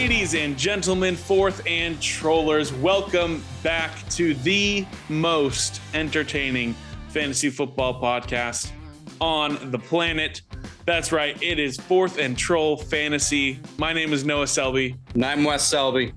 Ladies and gentlemen, fourth and trollers, welcome back to the most entertaining fantasy football podcast on the planet. That's right, it is Fourth and Troll Fantasy. My name is Noah Selby. And I'm Wes Selby.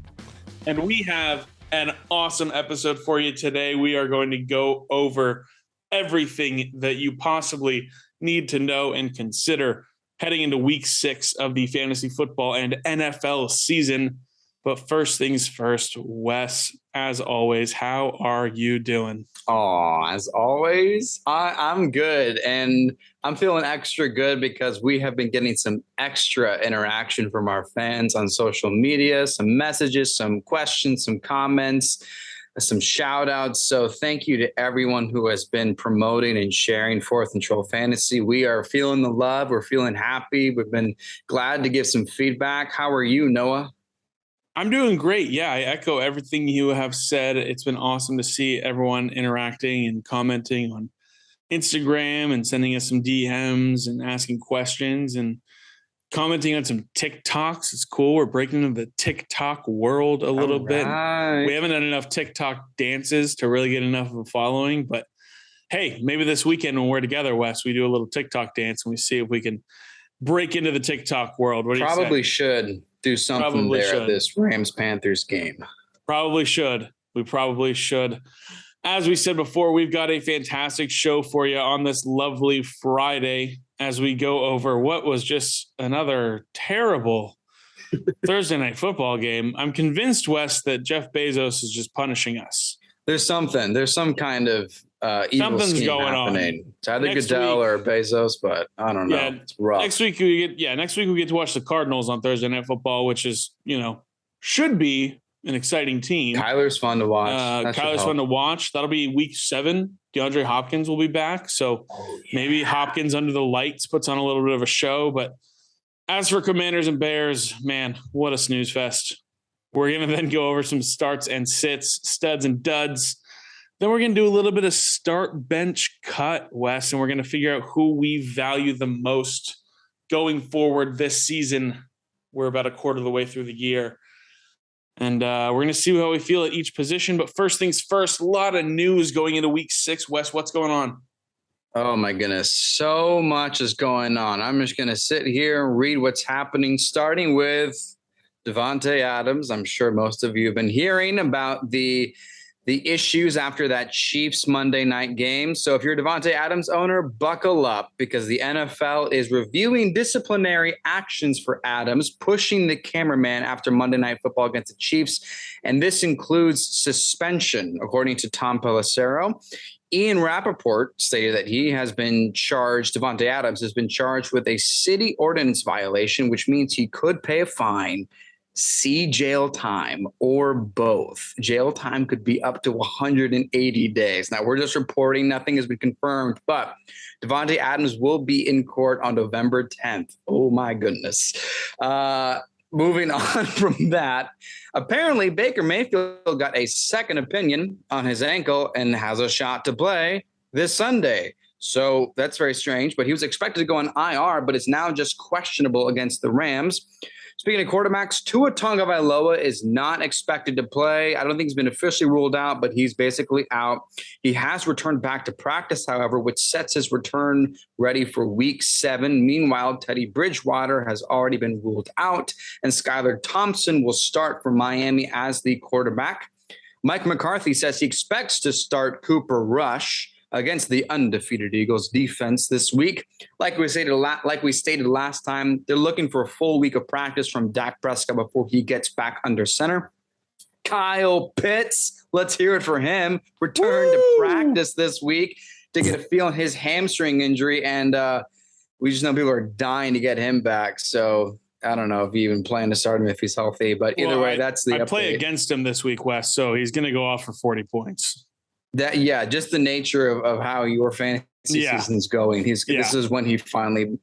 And we have an awesome episode for you today. We are going to go over everything that you possibly need to know and consider heading into week 6 of the fantasy football and NFL season. But first things first, Wes, as always, how are you doing? Oh, as always, I'm good. And I'm feeling extra good because we have been getting some extra interaction from our fans on social media, some messages, some questions, some comments, some shout outs. So thank you to everyone who has been promoting and sharing Fourth and Troll Fantasy. We are feeling the love. We're feeling happy. We've been glad to give some feedback. How are you, Noah? I'm doing great. Yeah, I echo everything you have said. It's been awesome to see everyone interacting and commenting on Instagram and sending us some DMs and asking questions and commenting on some TikToks. It's cool. We're breaking into the TikTok world a little bit. We haven't done enough TikTok dances to really get enough of a following, but hey, maybe this weekend when we're together, Wes, we do a little TikTok dance and we see if we can break into the TikTok world. What do you say? Probably should do something at this Rams-Panthers game. Probably should. We probably should. As we said before, we've got a fantastic show for you on this lovely Friday as we go over what was just another terrible Thursday night football game. I'm convinced, Wes, that Jeff Bezos is just punishing us. There's some kind of evil Something's going happening. on. It's either Goodell or Bezos, but I don't know. Yeah, it's rough. Next week we get to watch the Cardinals on Thursday night football, which is, should be an exciting team. Kyler's fun to watch. Kyler's fun to watch. That'll be week 7. DeAndre Hopkins will be back. So maybe Hopkins under the lights puts on a little bit of a show. But as for Commanders and Bears, man, what a snooze fest. We're going to then go over some starts and sits, studs and duds. Then we're going to do a little bit of start bench cut, Wes, and we're going to figure out who we value the most going forward this season. We're about a quarter of the way through the year. And we're going to see how we feel at each position. But first things first, a lot of news going into week 6. Wes, what's going on? Oh, my goodness. So much is going on. I'm just going to sit here and read what's happening, starting with Devonte Adams. I'm sure most of you have been hearing about the issues after that Chiefs Monday night game. So if you're a Devonte Adams owner, buckle up because the NFL is reviewing disciplinary actions for Adams, pushing the cameraman after Monday Night Football against the Chiefs. And this includes suspension, according to Tom Pelissero. Ian Rappaport stated that Devonte Adams has been charged with a city ordinance violation, which means he could pay a fine, see jail time, or both. Jail time could be up to 180 days. Now, we're just reporting. Nothing has been confirmed, but Devonte Adams will be in court on November 10th. Oh, my goodness. Moving on from that, apparently Baker Mayfield got a second opinion on his ankle and has a shot to play this Sunday. So that's very strange, but he was expected to go on IR, but it's now just questionable against the Rams. Speaking of quarterbacks, Tua Tagovailoa is not expected to play. I don't think he's been officially ruled out, but he's basically out. He has returned back to practice, however, which sets his return ready for week 7. Meanwhile, Teddy Bridgewater has already been ruled out, and Skylar Thompson will start for Miami as the quarterback. Mike McCarthy says he expects to start Cooper Rush against the undefeated Eagles defense this week. Like we stated last time, they're looking for a full week of practice from Dak Prescott before he gets back under center. Kyle Pitts, let's hear it for him, returned to practice this week to get a feel on his hamstring injury, and we just know people are dying to get him back. So I don't know if you even plan to start him if he's healthy, but either way, that's the update. I play against him this week, Wes, so he's going to go off for 40 points. Just the nature of how your fantasy season's going. This is when he finally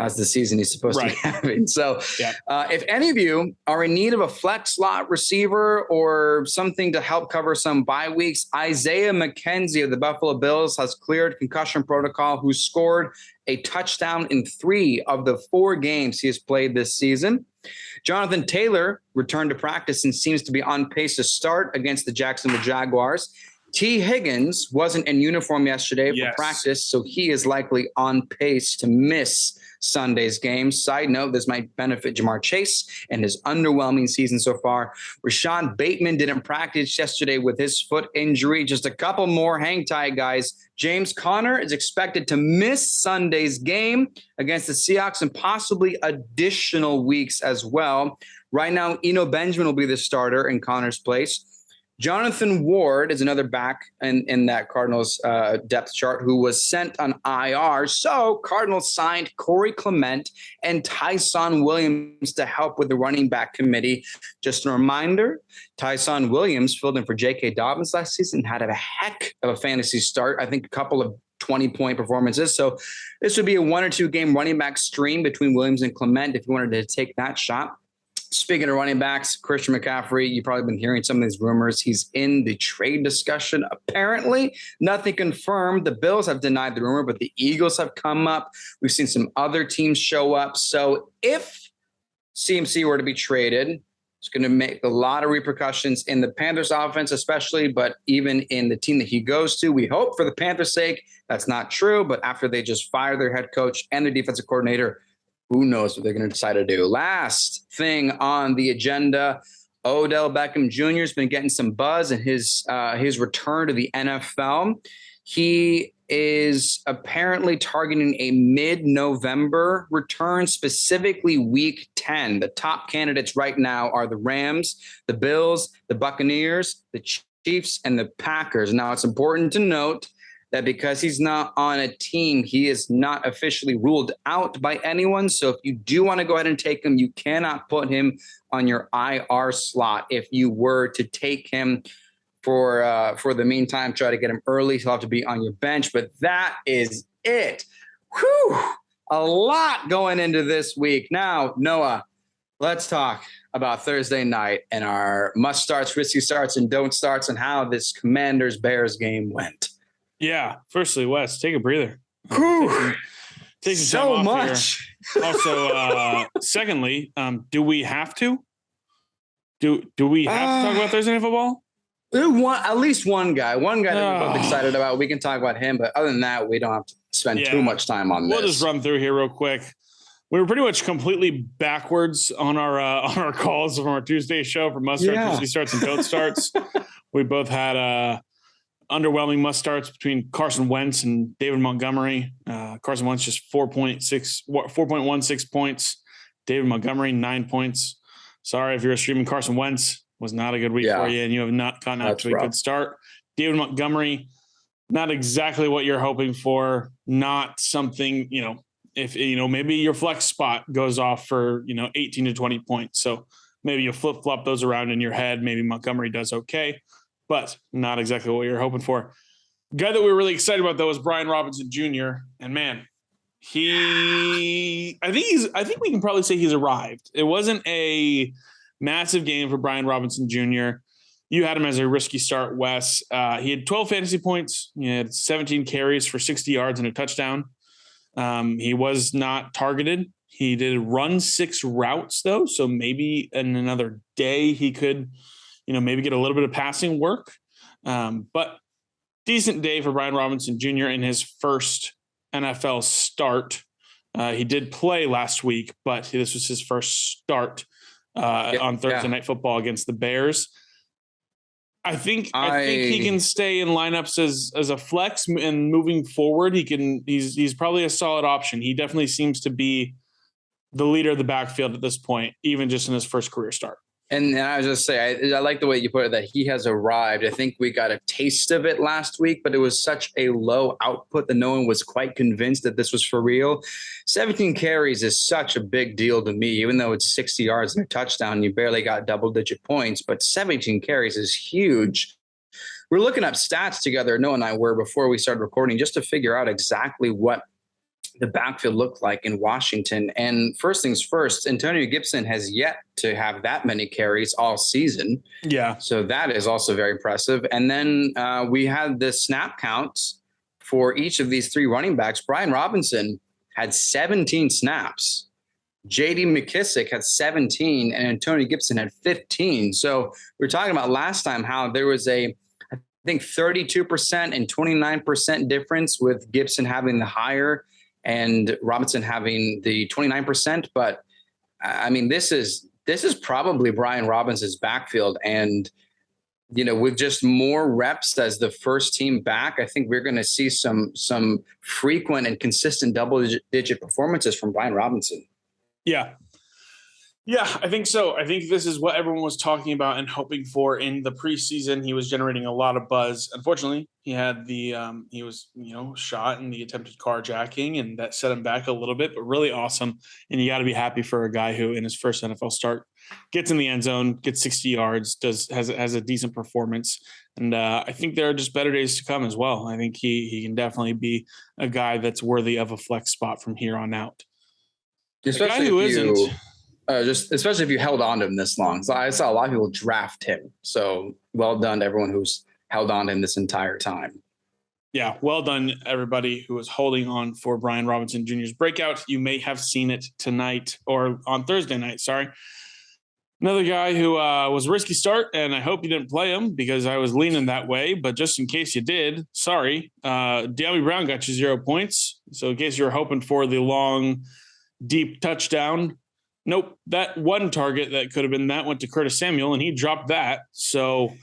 has the season he's supposed to be having. So if any of you are in need of a flex slot receiver or something to help cover some bye weeks, Isaiah McKenzie of the Buffalo Bills has cleared concussion protocol, who scored a touchdown in 3 of the 4 games he has played this season. Jonathan Taylor returned to practice and seems to be on pace to start against the Jacksonville Jaguars. T. Higgins wasn't in uniform yesterday for practice, so he is likely on pace to miss Sunday's game. Side note, this might benefit Jamar Chase and his underwhelming season so far. Rashad Bateman didn't practice yesterday with his foot injury. Just a couple more hang tight, guys. James Conner is expected to miss Sunday's game against the Seahawks and possibly additional weeks as well. Right now, Eno Benjamin will be the starter in Conner's place. Jonathan Ward is another back in that Cardinals depth chart who was sent on IR. So Cardinals signed Corey Clement and Tyson Williams to help with the running back committee. Just a reminder, Tyson Williams filled in for J.K. Dobbins last season, had a heck of a fantasy start. I think a couple of 20-point performances. So this would be a 1 or 2 game running back stream between Williams and Clement if you wanted to take that shot. Speaking of running backs, Christian McCaffrey, you've probably been hearing some of these rumors. He's in the trade discussion. Apparently, nothing confirmed. The Bills have denied the rumor, but the Eagles have come up. We've seen some other teams show up. So if CMC were to be traded, it's going to make a lot of repercussions in the Panthers offense, especially, but even in the team that he goes to. We hope for the Panthers' sake that's not true, but after they just fire their head coach and their defensive coordinator, who knows what they're going to decide to do. Last thing on the agenda, Odell Beckham Jr. has been getting some buzz in his return to the NFL. He is apparently targeting a mid-November return, specifically Week 10. The top candidates right now are the Rams, the Bills, the Buccaneers, the Chiefs, and the Packers. Now, it's important to note that because he's not on a team, he is not officially ruled out by anyone. So if you do want to go ahead and take him, you cannot put him on your IR slot. If you were to take him for the meantime, try to get him early, he'll have to be on your bench. But that is it. Whew, a lot going into this week. Now, Noah, let's talk about Thursday night and our must starts, risky starts, and don't starts, and how this Commanders-Bears game went. Yeah. Firstly, Wes, take a breather. Take so much. Also, secondly, do we have to? Do we have to talk about Thursday Night Football? At least one guy that we're both excited about. We can talk about him, but other than that, we don't have to spend too much time on this. We'll just run through here real quick. We were pretty much completely backwards on our calls from our Tuesday show for must starts, risky starts, and don't starts. We both had underwhelming must starts between Carson Wentz and David Montgomery. Carson Wentz just 4.16 points. David Montgomery 9 points. Sorry if you're streaming Carson Wentz. Was not a good week for you, and you have not gotten out to a good start. David Montgomery, not exactly what you're hoping for. Not something, if maybe your flex spot goes off for 18 to 20 points. So maybe you flip flop those around in your head. Maybe Montgomery does okay, but not exactly what you're hoping for. Guy that we were really excited about though was Brian Robinson Jr. And man, I think we can probably say he's arrived. It wasn't a massive game for Brian Robinson Jr. You had him as a risky start, Wes. He had 12 fantasy points. He had 17 carries for 60 yards and a touchdown. He was not targeted. He did run 6 routes, though, so maybe in another day he could, maybe get a little bit of passing work. But decent day for Brian Robinson Jr. in his first NFL start. He did play last week, but this was his first start on Thursday Night Football against the Bears. I think he can stay in lineups as a flex, and moving forward, he's probably a solid option. He definitely seems to be the leader of the backfield at this point, even just in his first career start. And I was just say, I like the way you put it, that he has arrived. I think we got a taste of it last week, but it was such a low output that no one was quite convinced that this was for real. 17 carries is such a big deal to me, even though it's 60 yards and a touchdown. You barely got double-digit points, but 17 carries is huge. We're looking up stats together, Noah and I were, before we started recording, just to figure out exactly what the backfield looked like in Washington. And first things first, Antonio Gibson has yet to have that many carries all season. Yeah. So that is also very impressive. And then we had the snap counts for each of these three running backs. Brian Robinson had 17 snaps. J.D. McKissick had 17 and Antonio Gibson had 15. So we were talking about last time how there was I think 32% and 29% difference with Gibson having the higher and Robinson having the 29%. But I mean, this is probably Brian Robinson's backfield. And, with just more reps as the first team back, I think we're going to see some frequent and consistent double-digit performances from Brian Robinson. Yeah. Yeah, I think so. I think this is what everyone was talking about and hoping for in the preseason. He was generating a lot of buzz. Unfortunately, he had he was, shot in the attempted carjacking, and that set him back a little bit, but really awesome. And you got to be happy for a guy who in his first NFL start gets in the end zone, gets 60 yards, has a decent performance. And I think there are just better days to come as well. I think he can definitely be a guy that's worthy of a flex spot from here on out. Especially if you held on to him this long. So I saw a lot of people draft him. So well done to everyone who's held on to him this entire time. Yeah, well done, everybody who was holding on for Brian Robinson Jr.'s breakout. You may have seen it tonight or on Thursday night. Sorry. Another guy who was a risky start, and I hope you didn't play him because I was leaning that way. But just in case you did, sorry. Deandre Brown got you 0 points. So in case you were hoping for the long, deep touchdown, nope. That one target that could have been that went to Curtis Samuel, and he dropped that. So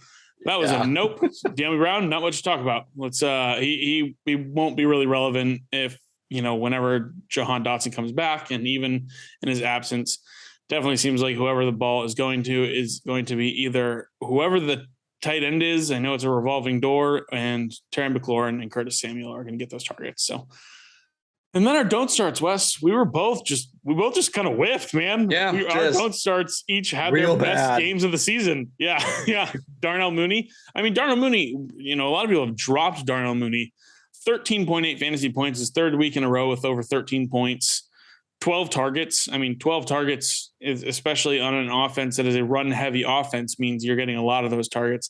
that was a nope. Deandre Brown, not much to talk about. Let's he won't be really relevant if whenever Jahan Dotson comes back, and even in his absence, definitely seems like whoever the ball is going to be either whoever the tight end is. I know it's a revolving door, and Terry McLaurin and Curtis Samuel are going to get those targets. So. And then our don't starts, Wes. We both just kind of whiffed, man. Yeah, our don't starts each had their best games of the season. Yeah, yeah. Darnell Mooney. I mean, Darnell Mooney. A lot of people have dropped Darnell Mooney. 13.8 fantasy points, his third week in a row with over 13 points. 12 targets. I mean, 12 targets is especially on an offense that is a run-heavy offense means you're getting a lot of those targets.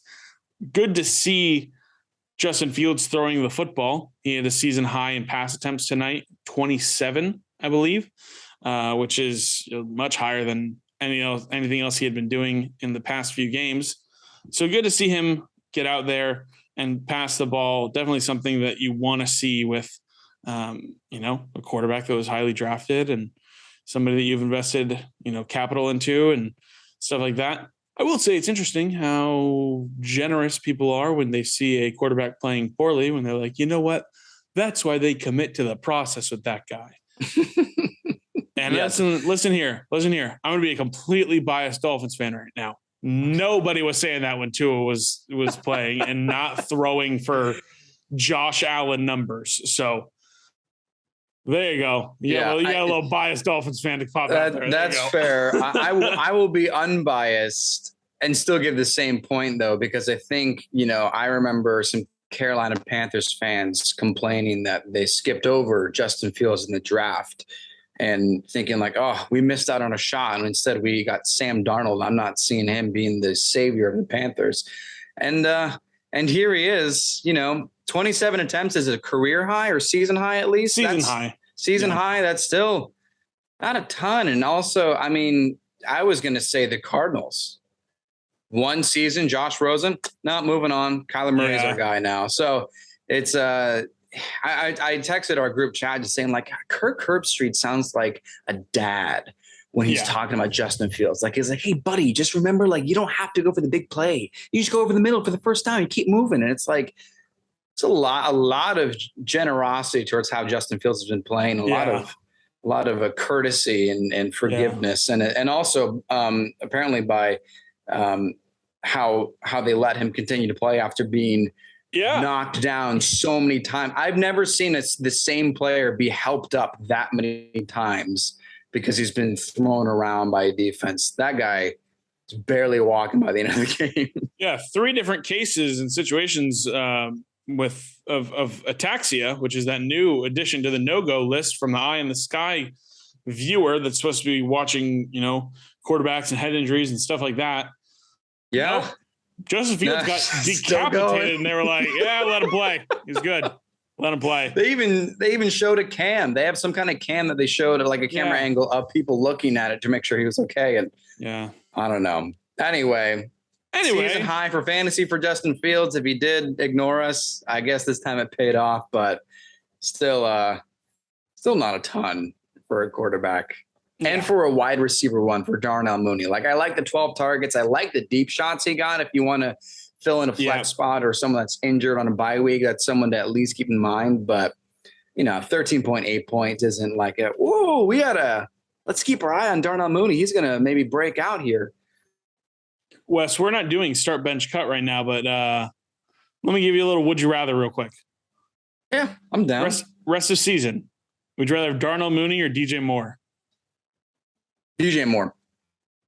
Good to see Justin Fields throwing the football. He had a season high in pass attempts tonight, 27, I believe, which is much higher than anything else he had been doing in the past few games. So good to see him get out there and pass the ball. Definitely something that you want to see with, a quarterback that was highly drafted and somebody that you've invested, capital into and stuff like that. I will say it's interesting how generous people are when they see a quarterback playing poorly, when they're like, you know what? That's why they commit to the process with that guy. And yes. Listen here. I'm going to be a completely biased Dolphins fan right now. Nobody was saying that when Tua was playing and not throwing for Josh Allen numbers. So there you go. You got a little biased Dolphins fan to pop out there. That's fair. I will be unbiased and still give the same point, though, because I think, I remember some Carolina Panthers fans complaining that they skipped over Justin Fields in the draft and thinking like, oh, we missed out on a shot. And instead we got Sam Darnold. I'm not seeing him being the savior of the Panthers. And here he is, 27 attempts is a career high or season high at least. Season high. That's still not a ton. And also, I mean, I was going to say the Cardinals. One season, Josh Rosen, not moving on. Kyler Murray's our guy now. So it's I texted our group chat just saying like Kirk Herbstreit sounds like a dad when he's talking about Justin Fields. Like he's like, hey buddy, just remember, like, you don't have to go for the big play. You just go over the middle for the first down. You keep moving. And it's like, it's a lot of generosity towards how Justin Fields has been playing. A lot of courtesy and forgiveness, and also apparently by how they let him continue to play after being knocked down so many times. I've never seen the same player be helped up that many times because he's been thrown around by a defense. That guy is barely walking by the end of the game. Yeah, 3 different cases and situations. of ataxia, which is that new addition to the no-go list from the Eye in the Sky viewer that's supposed to be watching, quarterbacks and head injuries and stuff like that. Yeah. Nope. Justin Fields got decapitated, and they were like, "Yeah, let him play. He's good. Let him play." They even showed a cam. They have some kind of cam that they showed like a camera angle of people looking at it to make sure he was okay. And I don't know. Anyway, season high for fantasy for Justin Fields. If he did ignore us, I guess this time it paid off, but still not a ton for a quarterback. Yeah. And for a wide receiver one for Darnell Mooney. Like, I like the 12 targets. I like the deep shots he got. If you want to fill in a flex spot or someone that's injured on a bye week, that's someone to at least keep in mind. But, 13.8 points isn't like let's keep our eye on Darnell Mooney. He's going to maybe break out here. Wes, we're not doing start bench cut right now, but let me give you a little would you rather real quick. Yeah, I'm down. Rest of season. Would you rather have Darnell Mooney or DJ Moore? DJ Moore.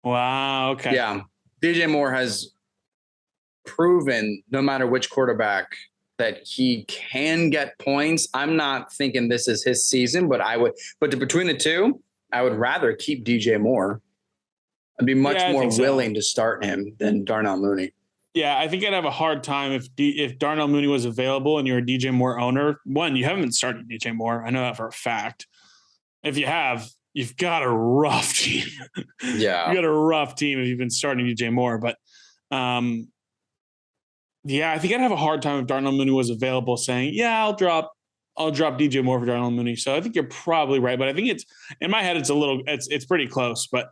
Wow. Okay. Yeah. DJ Moore has proven no matter which quarterback that he can get points. I'm not thinking this is his season, but between the two, I would rather keep DJ Moore. I'd be much more willing to start him than Darnell Mooney. Yeah, I think I'd have a hard time if Darnell Mooney was available and you're a DJ Moore owner. One, you haven't been starting DJ Moore. I know that for a fact. If you have, you've got a rough team. Yeah. You got a rough team if you've been starting DJ Moore. But I think I'd have a hard time if Darnell Mooney was available saying, yeah, I'll drop DJ Moore for Darnell Mooney. So I think you're probably right. But I think it's in my head, it's pretty close. But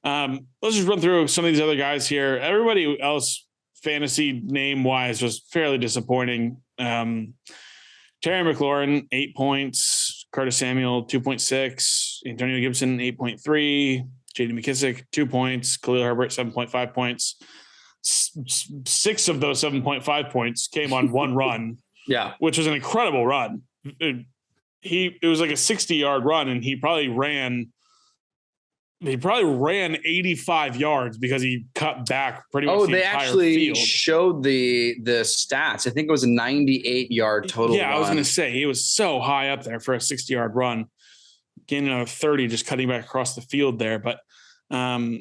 let's just run through some of these other guys here. Everybody else fantasy name wise was fairly disappointing. Terry McLaurin, 8 points. Curtis Samuel, 2.6. Antonio Gibson, 8.3. J.D. McKissick, 2 points. Khalil Herbert, 7.5 points. 6 of those 7.5 points came on one run. Yeah. Which was an incredible run. It was like a 60-yard run, and he probably ran 85 yards because he cut back pretty much the entire field. Oh, they actually showed the stats. I think it was a 98-yard total run. I was going to say, he was so high up there for a 60-yard run. Gaining another 30, just cutting back across the field there. But I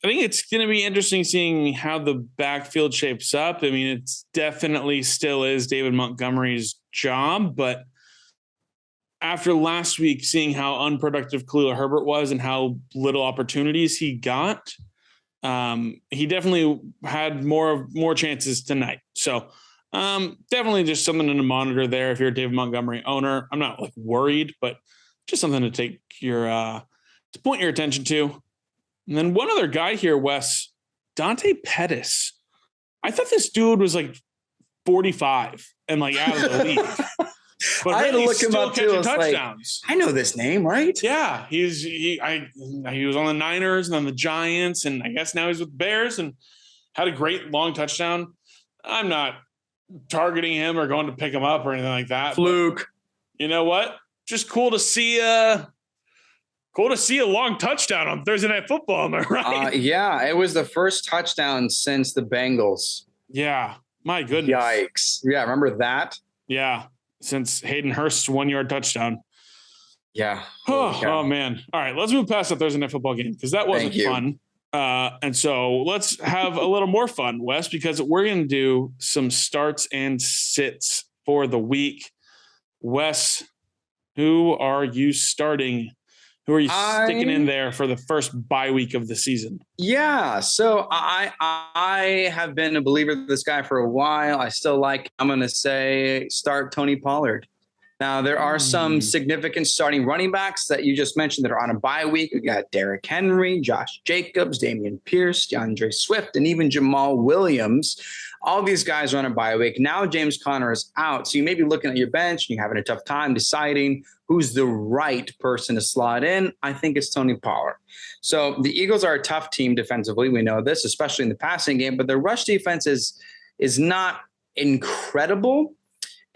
think it's going to be interesting seeing how the backfield shapes up. I mean, it's definitely still is David Montgomery's job, but after last week, seeing how unproductive Khalil Herbert was and how little opportunities he got, he definitely had more chances tonight. So definitely just something to monitor there if you're a David Montgomery owner. I'm not worried, but just something to take to point your attention to. And then one other guy here, Wes, Dante Pettis. I thought this dude was 45 and out of the league. But I had to look him up too. Touchdowns. I know this name, right? Yeah, he was on the Niners and on the Giants, and I guess now he's with the Bears and had a great long touchdown. I'm not targeting him or going to pick him up or anything like that. Fluke. You know what? Just cool to see a long touchdown on Thursday Night Football. Am I right? Yeah, it was the first touchdown since the Bengals. Yeah, my goodness. Yikes. Yeah, remember that? Yeah. Since Hayden Hurst's 1-yard touchdown. Yeah. Oh, man. All right. Let's move past the Thursday Night Football game because that wasn't fun. And so let's have a little more fun, Wes, because we're going to do some starts and sits for the week. Wes, who are you starting? Who are you sticking in there for the first bye week of the season? Yeah, so I have been a believer of this guy for a while. I still I'm going to say start Tony Pollard. Now, there are some significant starting running backs that you just mentioned that are on a bye week. We got Derrick Henry, Josh Jacobs, Dameon Pierce, DeAndre Swift, and even Jamal Williams. All these guys are on a bye week. Now James Conner is out. So you may be looking at your bench and you're having a tough time deciding who's the right person to slot in. I think it's Tony Pollard. So the Eagles are a tough team defensively. We know this, especially in the passing game, but their rush defense is not incredible.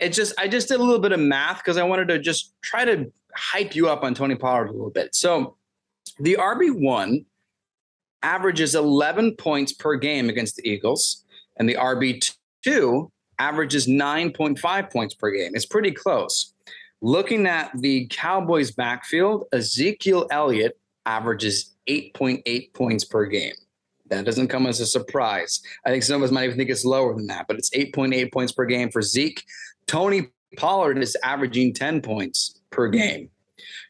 I just did a little bit of math because I wanted to just try to hype you up on Tony Pollard a little bit. So the RB1 averages 11 points per game against the Eagles, and the RB2 averages 9.5 points per game. It's pretty close. Looking at the Cowboys backfield, Ezekiel Elliott averages 8.8 points per game. That doesn't come as a surprise. I think some of us might even think it's lower than that, but it's 8.8 points per game for Zeke. Tony Pollard is averaging 10 points per game.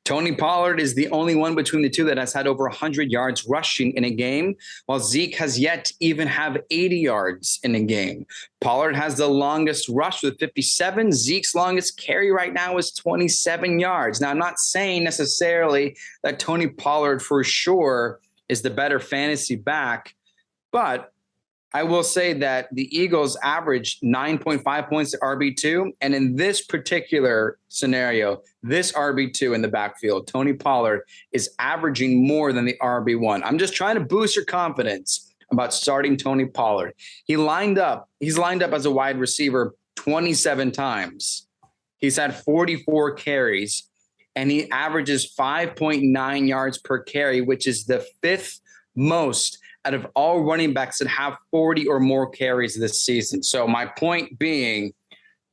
Tony Pollard is the only one between the two that has had over 100 yards rushing in a game, while Zeke has yet to even have 80 yards in a game. Pollard has the longest rush with 57. Zeke's longest carry right now is 27 yards. Now, I'm not saying necessarily that Tony Pollard for sure is the better fantasy back, but I will say that the Eagles averaged 9.5 points to RB2. And in this particular scenario, this RB2 in the backfield, Tony Pollard is averaging more than the RB1. I'm just trying to boost your confidence about starting Tony Pollard. He's lined up as a wide receiver 27 times. He's had 44 carries, and he averages 5.9 yards per carry, which is the fifth most out of all running backs that have 40 or more carries this season. So my point being,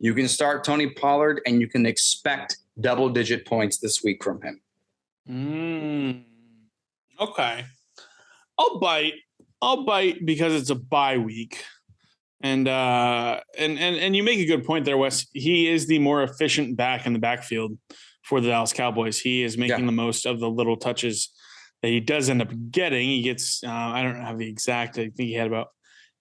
you can start Tony Pollard and you can expect double-digit points this week from him. Okay. I'll bite because it's a bye week. And you make a good point there, Wes. He is the more efficient back in the backfield for the Dallas Cowboys. He is making the most of the little touches that he does end up getting. He gets, I don't have the exact, I think he had about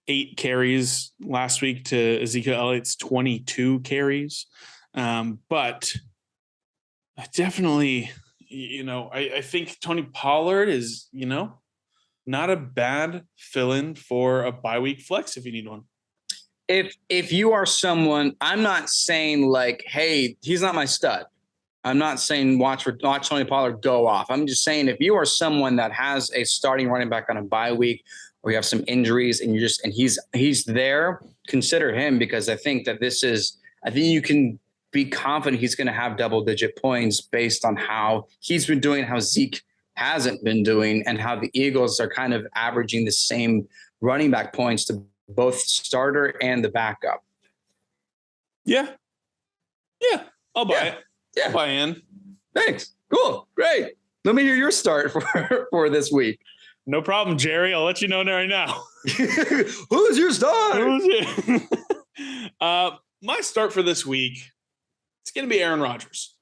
8 carries last week to Ezekiel Elliott's 22 carries. But I definitely, I think Tony Pollard is, not a bad fill-in for a bye week flex if you need one. If you are someone, I'm not saying like, hey, he's not my stud. I'm not saying watch Tony Pollard go off. I'm just saying if you are someone that has a starting running back on a bye week or you have some injuries and he's there, consider him, because I think you can be confident he's going to have double-digit points based on how he's been doing, how Zeke hasn't been doing, and how the Eagles are kind of averaging the same running back points to both starter and the backup. Yeah. I'll buy it. Yeah. Buy in. Thanks. Cool. Great. Let me hear your start for this week. No problem, Jerry. I'll let you know right now. Who's your start? My start for this week, it's going to be Aaron Rodgers.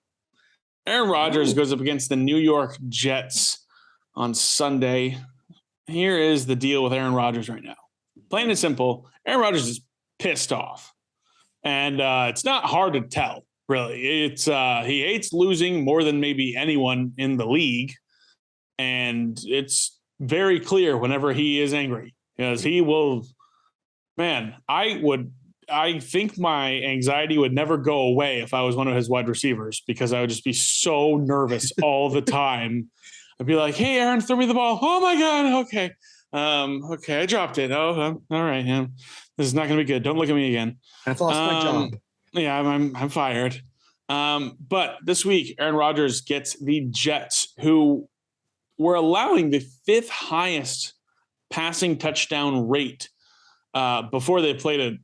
Aaron Rodgers goes up against the New York Jets on Sunday. Here is the deal with Aaron Rodgers right now. Plain and simple, Aaron Rodgers is pissed off. And it's not hard to tell. Really, it's he hates losing more than maybe anyone in the league, and it's very clear whenever he is angry, because he will. Man, I think my anxiety would never go away if I was one of his wide receivers, because I would just be so nervous all the time. I'd be like, "Hey, Aaron, throw me the ball." Oh my God, okay, okay, I dropped it. Oh, all right, this is not going to be good. Don't look at me again. I've lost my job. Yeah, I'm fired. But this week, Aaron Rodgers gets the Jets, who were allowing the 5th highest passing touchdown rate before they played a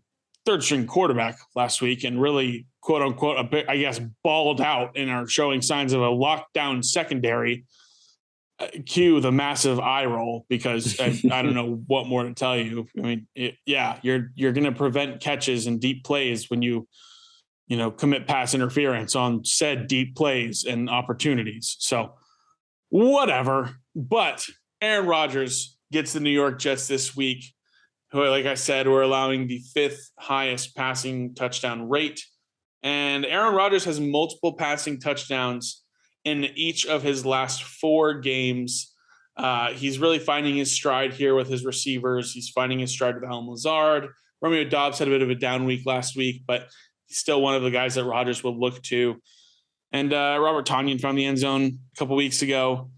third-string quarterback last week, and really, quote unquote, a bit, I guess, balled out and are showing signs of a lockdown secondary. Cue the massive eye roll, because I don't know what more to tell you. I mean, you're going to prevent catches and deep plays when you commit pass interference on said deep plays and opportunities. So whatever. But Aaron Rodgers gets the New York Jets this week, who, like I said, were allowing the 5th highest passing touchdown rate. And Aaron Rodgers has multiple passing touchdowns in each of his last 4 games. He's really finding his stride here with his receivers. He's finding his stride with Allen Lazard. Romeo Doubs had a bit of a down week last week, but he's still one of the guys that Rodgers will look to. And Robert Tonyan found the end zone a couple weeks ago.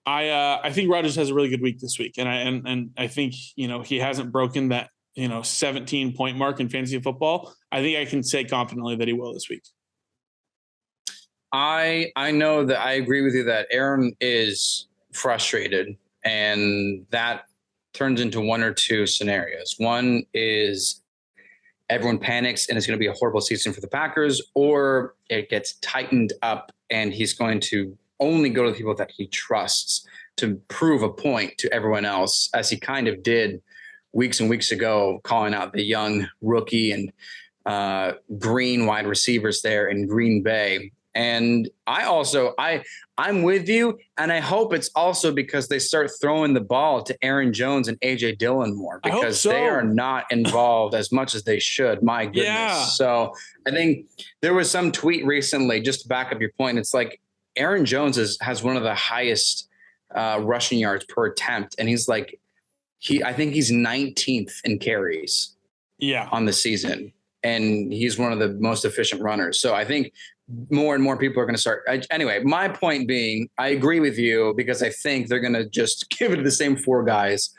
I think Rodgers has a really good week this week, and I think he hasn't broken that 17-point mark in fantasy football. I think I can say confidently that he will this week. I know that I agree with you that Aaron is frustrated, and that turns into one or two scenarios. One is everyone panics and it's going to be a horrible season for the Packers, or it gets tightened up and he's going to only go to the people that he trusts to prove a point to everyone else, as he kind of did weeks and weeks ago, calling out the young rookie and green wide receivers there in Green Bay. And I'm with you. And I hope it's also because they start throwing the ball to Aaron Jones and AJ Dillon more, because they are not involved as much as they should. My goodness. Yeah. So I think there was some tweet recently, just to back up your point. It's like Aaron Jones has one of the highest rushing yards per attempt. And he's like, I think he's 19th in carries on the season. And he's one of the most efficient runners. So I think more and more people are going to start. Anyway, my point being, I agree with you, because I think they're going to just give it to the same four guys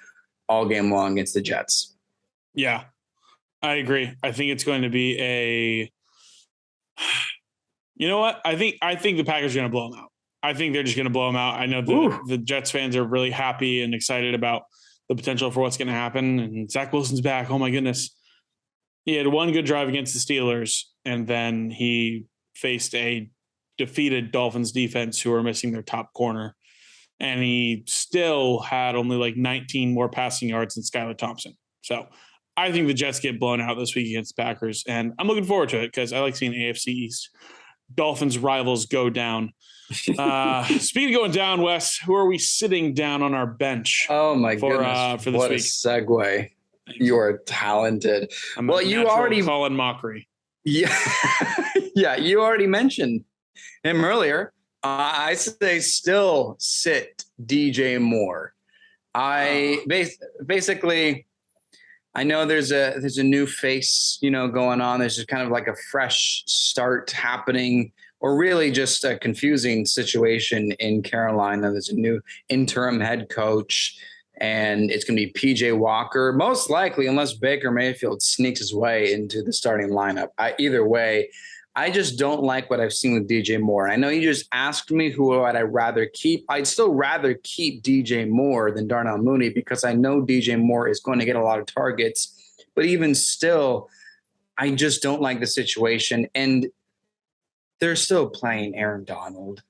all game long against the Jets. Yeah, I agree. I think it's going to be you know what? I think the Packers are going to blow them out. I think they're just going to blow them out. I know the Jets fans are really happy and excited about the potential for what's going to happen. And Zach Wilson's back. Oh my goodness. He had one good drive against the Steelers, and then he faced a defeated Dolphins defense who were missing their top corner. And he still had only like 19 more passing yards than Skylar Thompson. So I think the Jets get blown out this week against the Packers. And I'm looking forward to it because I like seeing AFC East Dolphins rivals go down. Speaking of going down, Wes, who are we sitting down on our bench? Oh my goodness. For this week? A segue. You are talented. Well, you already Colin Mockery. Yeah. Yeah. You already mentioned him earlier. I say still sit DJ Moore. Basically, I know there's a new face, going on. There's just kind of like a fresh start happening, or really just a confusing situation in Carolina. There's a new interim head coach, and it's going to be PJ Walker, most likely, unless Baker Mayfield sneaks his way into the starting lineup. Either way, I just don't like what I've seen with DJ Moore. I know you just asked me who would I rather keep. I'd still rather keep DJ Moore than Darnell Mooney, because I know DJ Moore is going to get a lot of targets. But even still, I just don't like the situation. And they're still playing Aaron Donald.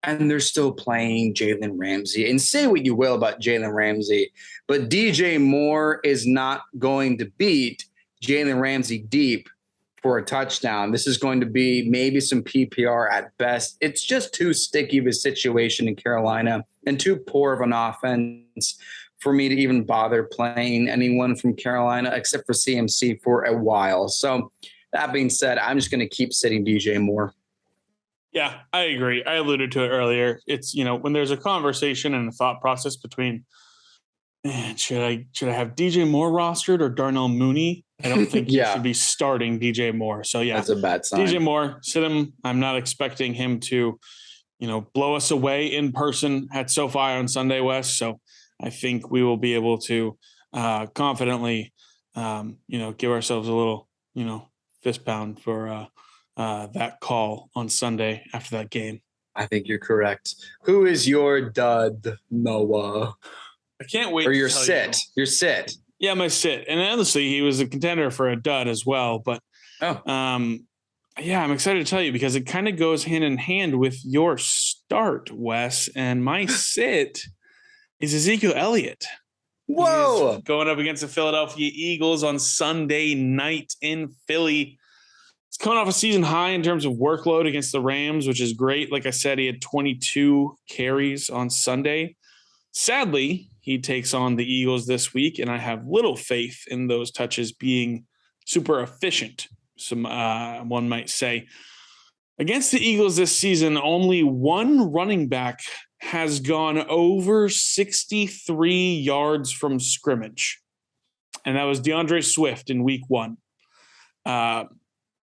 And they're still playing Jalen Ramsey. And say what you will about Jalen Ramsey, but DJ Moore is not going to beat Jalen Ramsey deep for a touchdown. This is going to be maybe some PPR at best. It's just too sticky of a situation in Carolina and too poor of an offense for me to even bother playing anyone from Carolina except for CMC for a while. So that being said, I'm just going to keep sitting DJ Moore. Yeah, I agree. I alluded to it earlier. It's, when there's a conversation and a thought process between, man, should I have DJ Moore rostered or Darnell Mooney? I don't think you should be starting DJ Moore. So yeah, that's a bad sign. DJ Moore, sit him. I'm not expecting him to, blow us away in person at SoFi on Sunday, West. So I think we will be able to confidently, give ourselves a little, fist pound for that call on Sunday after that game. I think you're correct. Who is your dud, Noah? I can't wait. Or your sit. Your sit. Yeah, my sit. And honestly, he was a contender for a dud as well. But I'm excited to tell you because it kind of goes hand in hand with your start, Wes. And my sit is Ezekiel Elliott. Whoa! He's going up against the Philadelphia Eagles on Sunday night in Philly. It's coming off a season high in terms of workload against the Rams, which is great. Like I said, he had 22 carries on Sunday. Sadly, he takes on the Eagles this week, and I have little faith in those touches being super efficient, one might say. Against the Eagles this season, only one running back has gone over 63 yards from scrimmage, and that was DeAndre Swift in week 1.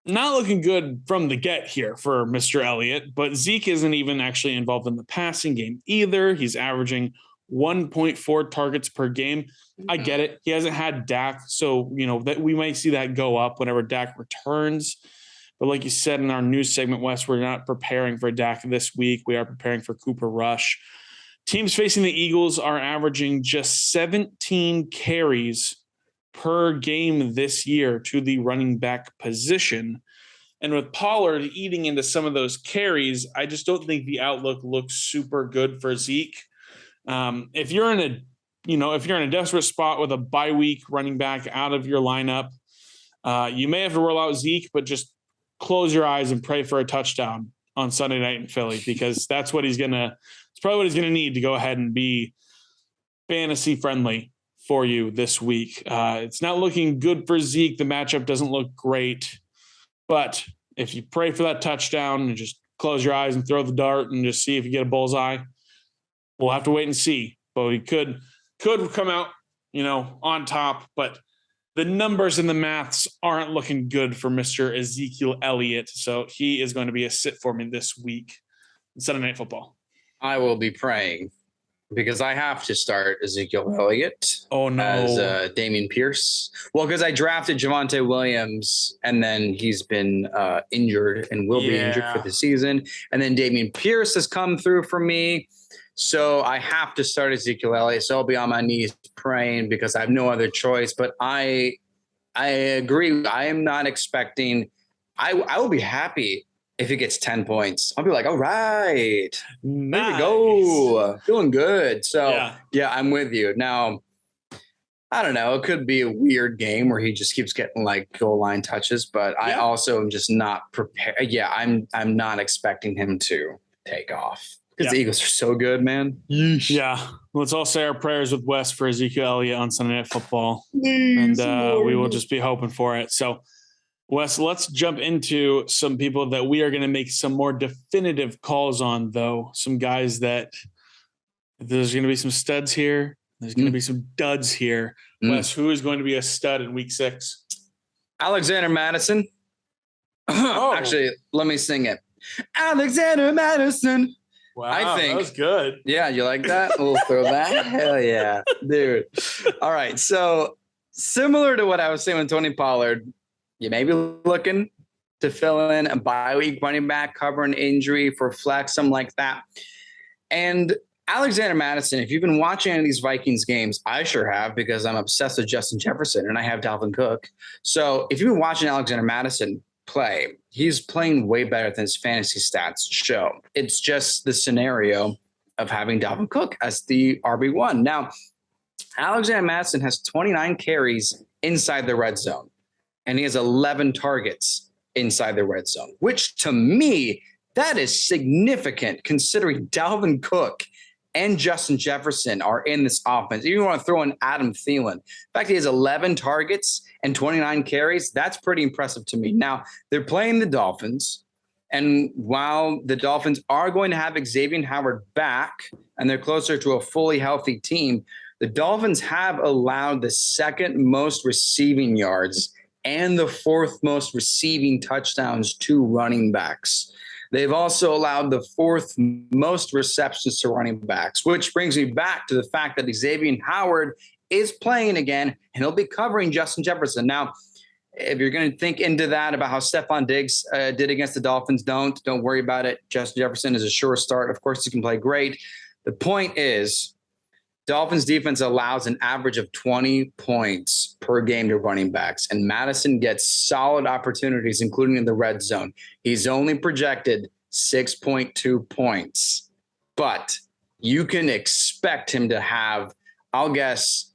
Not looking good from the get here for Mr. Elliott, but Zeke isn't even actually involved in the passing game either. He's averaging 1.4 targets per game. I get it. He hasn't had Dak, so that we might see that go up whenever Dak returns. But like you said in our news segment, Wes, we're not preparing for Dak this week. We are preparing for Cooper Rush. Teams facing the Eagles are averaging just 17 carries per game this year to the running back position. And with Pollard eating into some of those carries, I just don't think the outlook looks super good for Zeke. If you're in a desperate spot with a bye week running back out of your lineup, you may have to roll out Zeke, but just close your eyes and pray for a touchdown on Sunday night in Philly, because it's probably what he's gonna need to go ahead and be fantasy friendly for you this week. It's not looking good for Zeke. The matchup doesn't look great. But if you pray for that touchdown and just close your eyes and throw the dart and just see if you get a bullseye, we'll have to wait and see. But he could come out, on top. But the numbers and the maths aren't looking good for Mr. Ezekiel Elliott. So he is going to be a sit for me this week in Sunday Night Football. I will be praying, because I have to start Ezekiel Elliott. Oh, no. As Damian Pierce. Well, because I drafted Javonte Williams, and then he's been injured and will be injured for the season. And then Damian Pierce has come through for me. So I have to start Ezekiel Elliott. So I'll be on my knees praying, because I have no other choice. But I agree. I am not expecting – I will be happy if he gets 10 points. I'll be like, all right, nice. There we go. Feeling good. So, yeah, I'm with you. Now, I don't know. It could be a weird game where he just keeps getting like goal line touches, but I also am just not prepared. Yeah, I'm not expecting him to take off, because the Eagles are so good, man. Yeesh. Yeah. Let's all say our prayers with Wes for Ezekiel Elliott on Sunday Night Football. And we will just be hoping for it. So, Wes, let's jump into some people that we are going to make some more definitive calls on, though. Some guys that there's going to be some studs here. There's going to be some duds here. Wes, who is going to be a stud in week 6? Alexander Madison. Actually, let me sing it. Alexander Madison. Wow, I think that was good. Yeah, you like that? We'll throw that. Hell yeah, dude. All right, so similar to what I was saying with Tony Pollard, you may be looking to fill in a bye week running back, cover an injury for flex, something like that. And Alexander Madison, if you've been watching any of these Vikings games, I sure have, because I'm obsessed with Justin Jefferson and I have Dalvin Cook. So if you've been watching Alexander Madison play, he's playing way better than his fantasy stats show. It's just the scenario of having Dalvin Cook as the RB1. Now, Alexander Madison has 29 carries inside the red zone, and he has 11 targets inside the red zone, which to me, that is significant considering Dalvin Cook and Justin Jefferson are in this offense. You want to throw in Adam Thielen. The fact he has 11 targets and 29 carries, that's pretty impressive to me. Now, they're playing the Dolphins, and while the Dolphins are going to have Xavier Howard back and they're closer to a fully healthy team, the Dolphins have allowed the second most receiving yards and the fourth most receiving touchdowns to running backs. They've also allowed the fourth most receptions to running backs, which brings me back to the fact that Xavier Howard is playing again, and he'll be covering Justin Jefferson. Now, if you're going to think into that about how Stephon Diggs did against the Dolphins, don't worry about it. Justin Jefferson is a sure start. Of course, he can play great. The point is, Dolphins defense allows an average of 20 points per game to running backs, and Madison gets solid opportunities, including in the red zone. He's only projected 6.2 points, but you can expect him to have, I'll guess,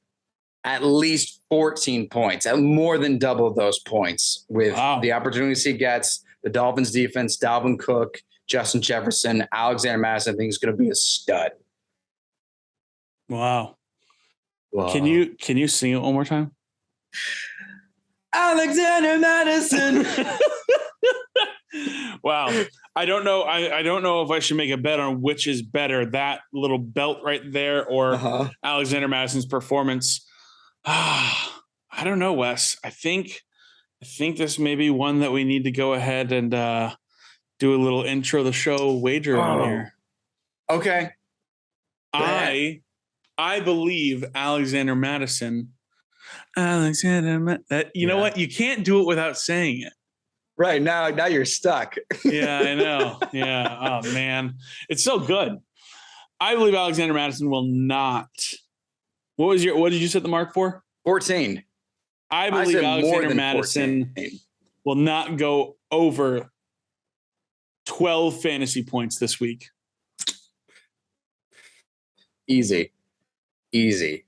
at least 14 points, at more than double those points with the opportunities he gets. The Dolphins defense, Dalvin Cook, Justin Jefferson, Alexander Madison, I think is going to be a stud. Wow. Can you sing it one more time? Alexander Madison. Wow. I don't know. I don't know if I should make a bet on which is better, that little belt right there or Alexander Madison's performance. I don't know, Wes. I think this may be one that we need to go ahead and do a little intro the show wager on here. Okay. I believe Alexander Madison. You know what? You can't do it without saying it. Right now you're stuck. Yeah, I know. Yeah. Oh man, it's so good. I believe Alexander Madison will not. What did you set the mark for? 14. I believe said more Alexander than Madison 14. will not go over 12 fantasy points this week. Easy. I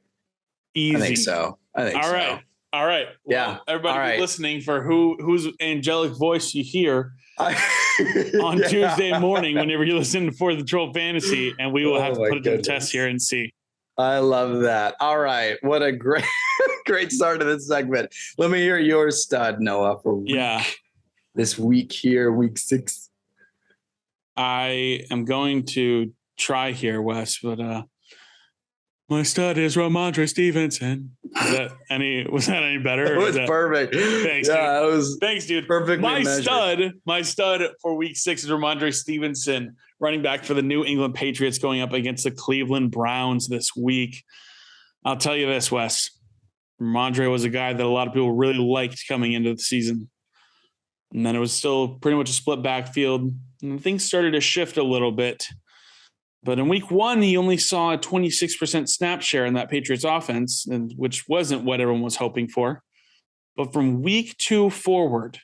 think so. All right. Well, Yeah. everybody be listening for whose angelic voice you hear on Tuesday morning whenever you listen for the Troll Fantasy, and we will have to put it to the test here and see. I love that. All right. What a great start to this segment. Let me hear your stud, Noah, for this week here, week 6. I am going to try here, Wes, but my stud is Ramondre Stevenson. Was that any better? It was perfect. Thanks, dude. Thanks, dude. Perfectly measured. My stud for week 6 is Ramondre Stevenson, running back for the New England Patriots, going up against the Cleveland Browns this week. I'll tell you this, Wes. Ramondre was a guy that a lot of people really liked coming into the season. And then it was still pretty much a split backfield. And things started to shift a little bit. But in week 1, he only saw a 26% snap share in that Patriots offense, which wasn't what everyone was hoping for. But from week 2 forward,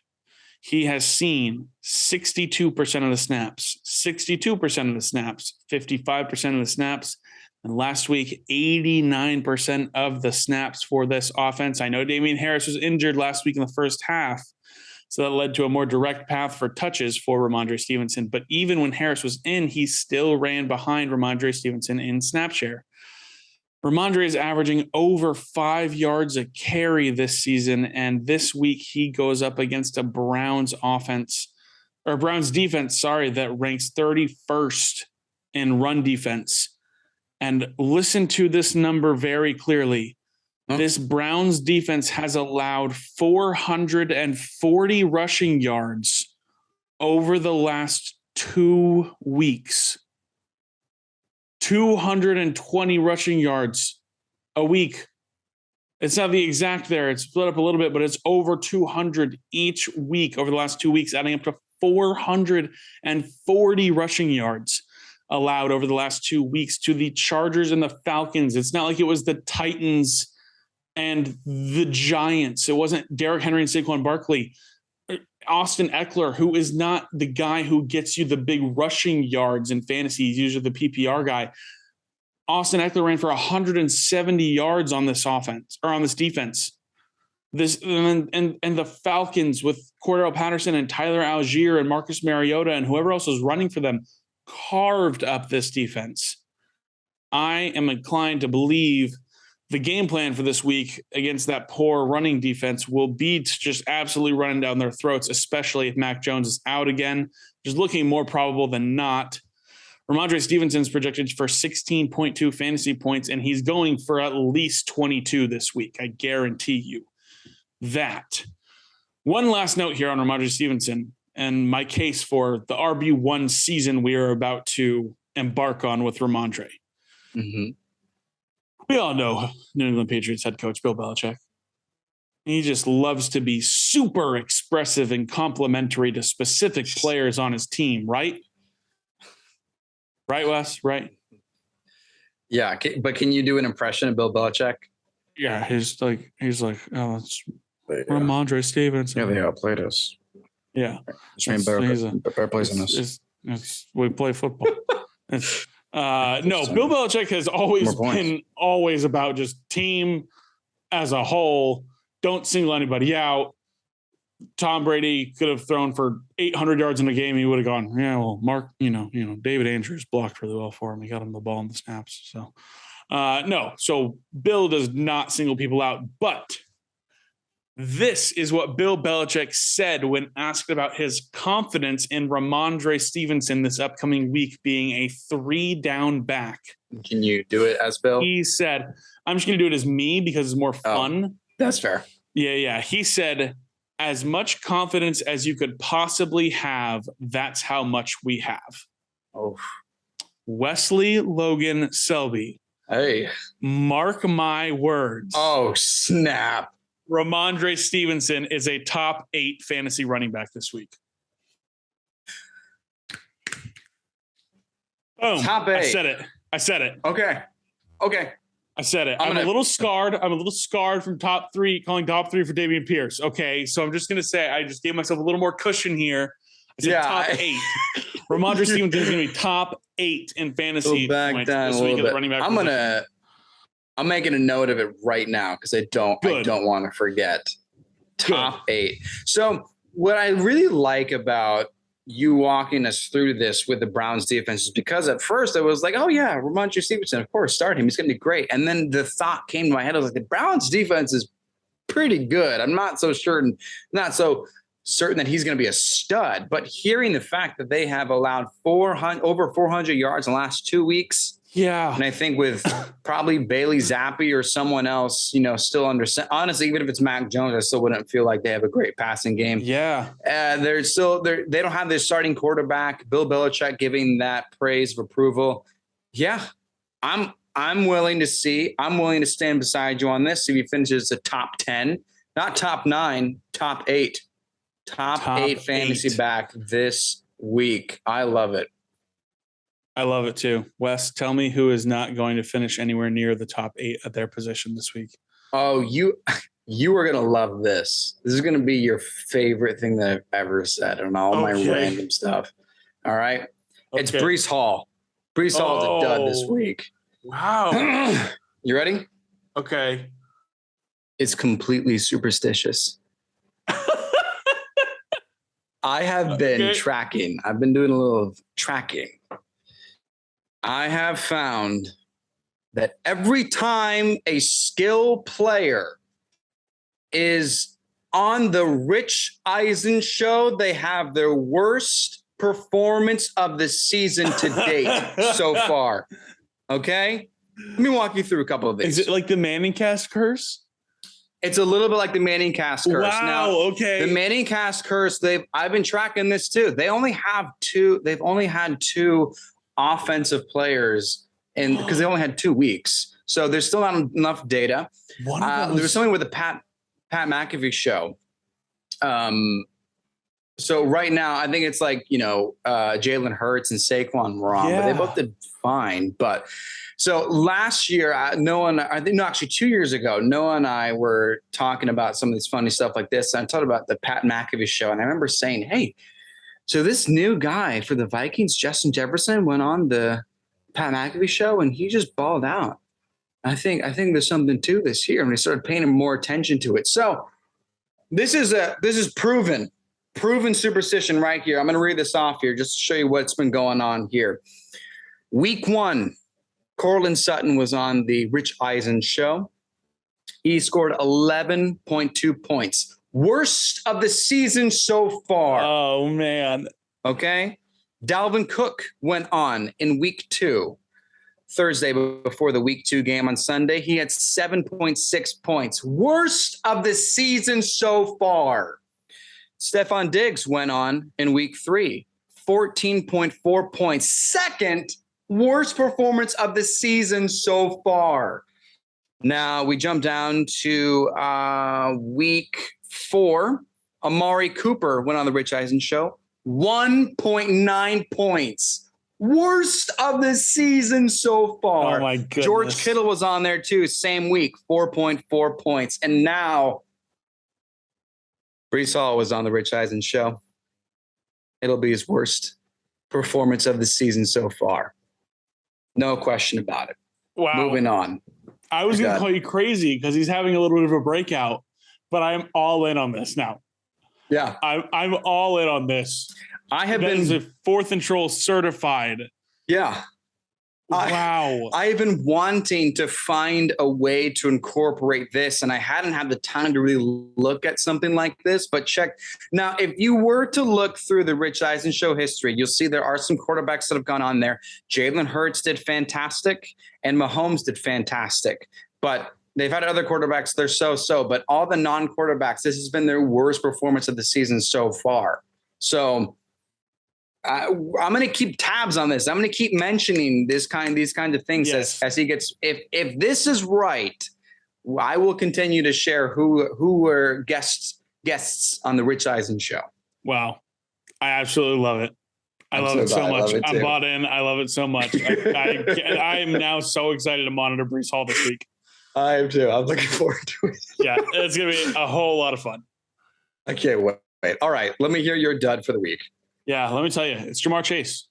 he has seen 62% of the snaps, 62% of the snaps, 55% of the snaps, and last week, 89% of the snaps for this offense. I know Damian Harris was injured last week in the first half, so that led to a more direct path for touches for Ramondre Stevenson. But even when Harris was in, he still ran behind Ramondre Stevenson in snap share. Ramondre is averaging over 5 yards a carry this season, and this week he goes up against a Browns defense, that ranks 31st in run defense. And listen to this number very clearly. This Browns defense has allowed 440 rushing yards over the last 2 weeks. 220 rushing yards a week. It's not the exact there. It's split up a little bit, but it's over 200 each week over the last 2 weeks, adding up to 440 rushing yards allowed over the last 2 weeks to the Chargers and the Falcons. It's not like it was the Titans and the Giants. It wasn't Derrick Henry and Saquon Barkley. Austin Eckler, who is not the guy who gets you the big rushing yards in fantasy. He's usually the PPR guy. Austin Eckler ran for 170 yards on this offense or on this defense. And the Falcons with Cordell Patterson and Tyler Algier and Marcus Mariota and whoever else was running for them carved up this defense. I am inclined to believe the game plan for this week against that poor running defense will be to just absolutely running down their throats, especially if Mac Jones is out again, which is looking more probable than not. Ramondre Stevenson's projected for 16.2 fantasy points, and he's going for at least 22 this week. I guarantee you that. One last note here on Ramondre Stevenson and my case for the RB1 season we are about to embark on with Ramondre. Mm-hmm. We all know New England Patriots head coach Bill Belichick. He just loves to be super expressive and complimentary to specific players on his team, right? Right, Wes? Right? Yeah, but can you do an impression of Bill Belichick? Yeah, he's like, oh, it's Ramondre Stevenson. Yeah, played us. Yeah. Bear plays on us. We play football. No, Bill Belichick has always about just team as a whole. Don't single anybody out. Tom Brady could have thrown for 800 yards in a game. He would have gone, Mark, David Andrews blocked really well for him. He got him the ball in the snaps. So, no. So Bill does not single people out, but this is what Bill Belichick said when asked about his confidence in Ramondre Stevenson this upcoming week being a 3-down back. Can you do it as Bill? He said, I'm just going to do it as me because it's more fun. That's fair. Yeah. He said, as much confidence as you could possibly have, that's how much we have. Oh, Wesley Logan Selby. Hey. Mark my words. Oh, snap. Ramondre Stevenson is a top 8 fantasy running back this week. Boom. Top 8. I said it. Okay. I said it. I'm a little scarred. I'm a little scarred from top three, calling top three for Dameon Pierce. Okay, so I'm just going to say I just gave myself a little more cushion here. I said top 8. Ramondre Stevenson is going to be top 8 in fantasy points this week at the running back position. I'm making a note of it right now because I don't want to forget. Top 8. So what I really like about you walking us through this with the Browns defense is because at first I was like, oh yeah, Ramondre Stevenson, of course, start him. He's going to be great. And then the thought came to my head. I was like, the Browns defense is pretty good. I'm not so certain that he's going to be a stud, but hearing the fact that they have allowed over 400 yards in the last 2 weeks. Yeah. And I think with probably Bailey Zappi or someone else, still honestly, even if it's Mac Jones, I still wouldn't feel like they have a great passing game. Yeah. They don't have their starting quarterback, Bill Belichick, giving that praise of approval. Yeah. I'm willing to stand beside you on this. If he finishes the top 10, not top 9, top 8. Top 8 fantasy back this week. I love it. I love it too. Wes, tell me who is not going to finish anywhere near the top 8 at their position this week. Oh, you are going to love this. This is going to be your favorite thing that I've ever said on all my random stuff. All right. Okay. It's Breece Hall. Breece Hall is a dud this week. Wow. You ready? Okay. It's completely superstitious. I have been tracking. I've been doing a little tracking. I have found that every time a skill player is on the Rich Eisen show, they have their worst performance of the season to date so far. Okay? Let me walk you through a couple of these. Is it like the Manning cast curse? It's a little bit like the Manning cast curse. Wow, now, okay. The Manning cast curse, I've been tracking this too. They've only had two offensive players because they only had 2 weeks. So there's still not enough data. There was something with the Pat McAfee show. So right now, I think it's like, Jalen Hurts and Saquon were on, but they both did fine. But so last year, 2 years ago, Noah and I were talking about some of this funny stuff like this. And I talked about the Pat McAfee show. And I remember saying, hey, so this new guy for the Vikings, Justin Jefferson, went on the Pat McAfee show and he just balled out. I think there's something to this here. And we started paying more attention to it. So this is proven superstition right here. I'm going to read this off here just to show you what's been going on here. Week 1, Cortland Sutton was on the Rich Eisen show. He scored 11.2 points. Worst of the season so far. Oh, man. Okay. Dalvin Cook went on in week 2, Thursday before the week 2 game on Sunday. He had 7.6 points. Worst of the season so far. Stephon Diggs went on in week 3, 14.4 points. Second worst performance of the season so far. Now we jump down to week 4. Amari Cooper went on the Rich Eisen show. 1.9 points. Worst of the season so far. Oh my goodness. George Kittle was on there too. Same week, 4.4 points. And now Breece Hall was on the Rich Eisen show. It'll be his worst performance of the season so far. No question about it. Wow. Moving on. I was going to call you crazy because he's having a little bit of a breakout, but I'm all in on this now. Yeah. I'm all in on this. I have been been a 4th and Troll certified. Yeah. Wow. I've been wanting to find a way to incorporate this, and I hadn't had the time to really look at something like this, but check. Now, if you were to look through the Rich Eisen show history, you'll see there are some quarterbacks that have gone on there. Jalen Hurts did fantastic, and Mahomes did fantastic. But they've had other quarterbacks, they're so. But all the non-quarterbacks, this has been their worst performance of the season so far. So I'm going to keep tabs on this. I'm going to keep mentioning these kind of things as he gets. If this is right, I will continue to share who were guests on the Rich Eisen show. Wow, I absolutely love it. I love it so much. I'm bought in. I love it so much. I am now so excited to monitor Breece Hall this week. I am too. I'm looking forward to it. Yeah, it's going to be a whole lot of fun. I can't wait. All right. Let me hear your dud for the week. Yeah, let me tell you. It's Jamar Chase.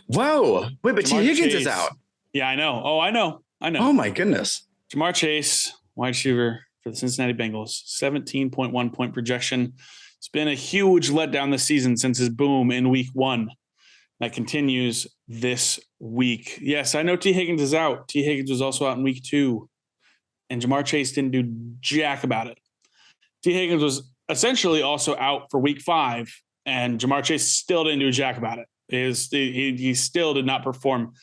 Whoa. Wait, but T. Higgins is out. Yeah, I know. Oh, I know. Oh, my goodness. Jamar Chase, wide receiver for the Cincinnati Bengals, 17.1 point projection. It's been a huge letdown this season since his boom in week 1. That continues this week. Yes, I know T. Higgins is out. T. Higgins was also out in week 2, and Jamar Chase didn't do jack about it. T. Higgins was essentially also out for week 5, and Jamar Chase still didn't do jack about it. He still did not perform.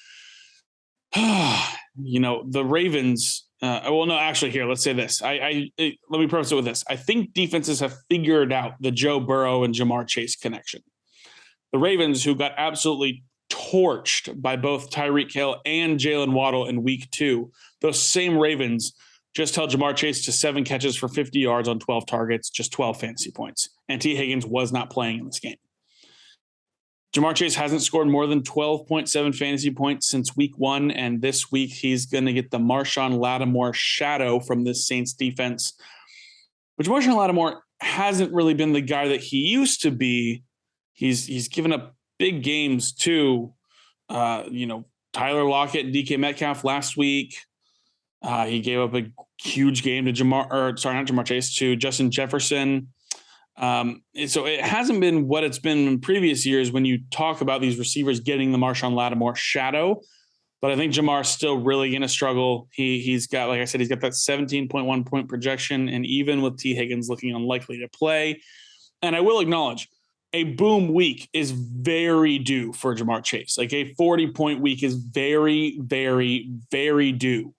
The Ravens. Here, let's say this. Let me preface it with this. I think defenses have figured out the Joe Burrow and Jamar Chase connection. The Ravens, who got absolutely torched by both Tyreek Hill and Jalen Waddle in week 2, those same Ravens just held Jamar Chase to 7 catches for 50 yards on 12 targets, just 12 fantasy points. And T. Higgins was not playing in this game. Jamar Chase hasn't scored more than 12.7 fantasy points since week 1, and this week he's going to get the Marshawn Lattimore shadow from this Saints defense, which Marshawn Lattimore hasn't really been the guy that he used to be. He's given up big games to, Tyler Lockett and DK Metcalf last week. He gave up a huge game to to Justin Jefferson. So it hasn't been what it's been in previous years when you talk about these receivers getting the Marshawn Lattimore shadow. But I think Jamar's still really going to struggle. He's got, like I said, he's got that 17.1 point projection, and even with T. Higgins looking unlikely to play. And I will acknowledge, a boom week is very due for Jamar Chase. Like a 40-point week is very, very, very due.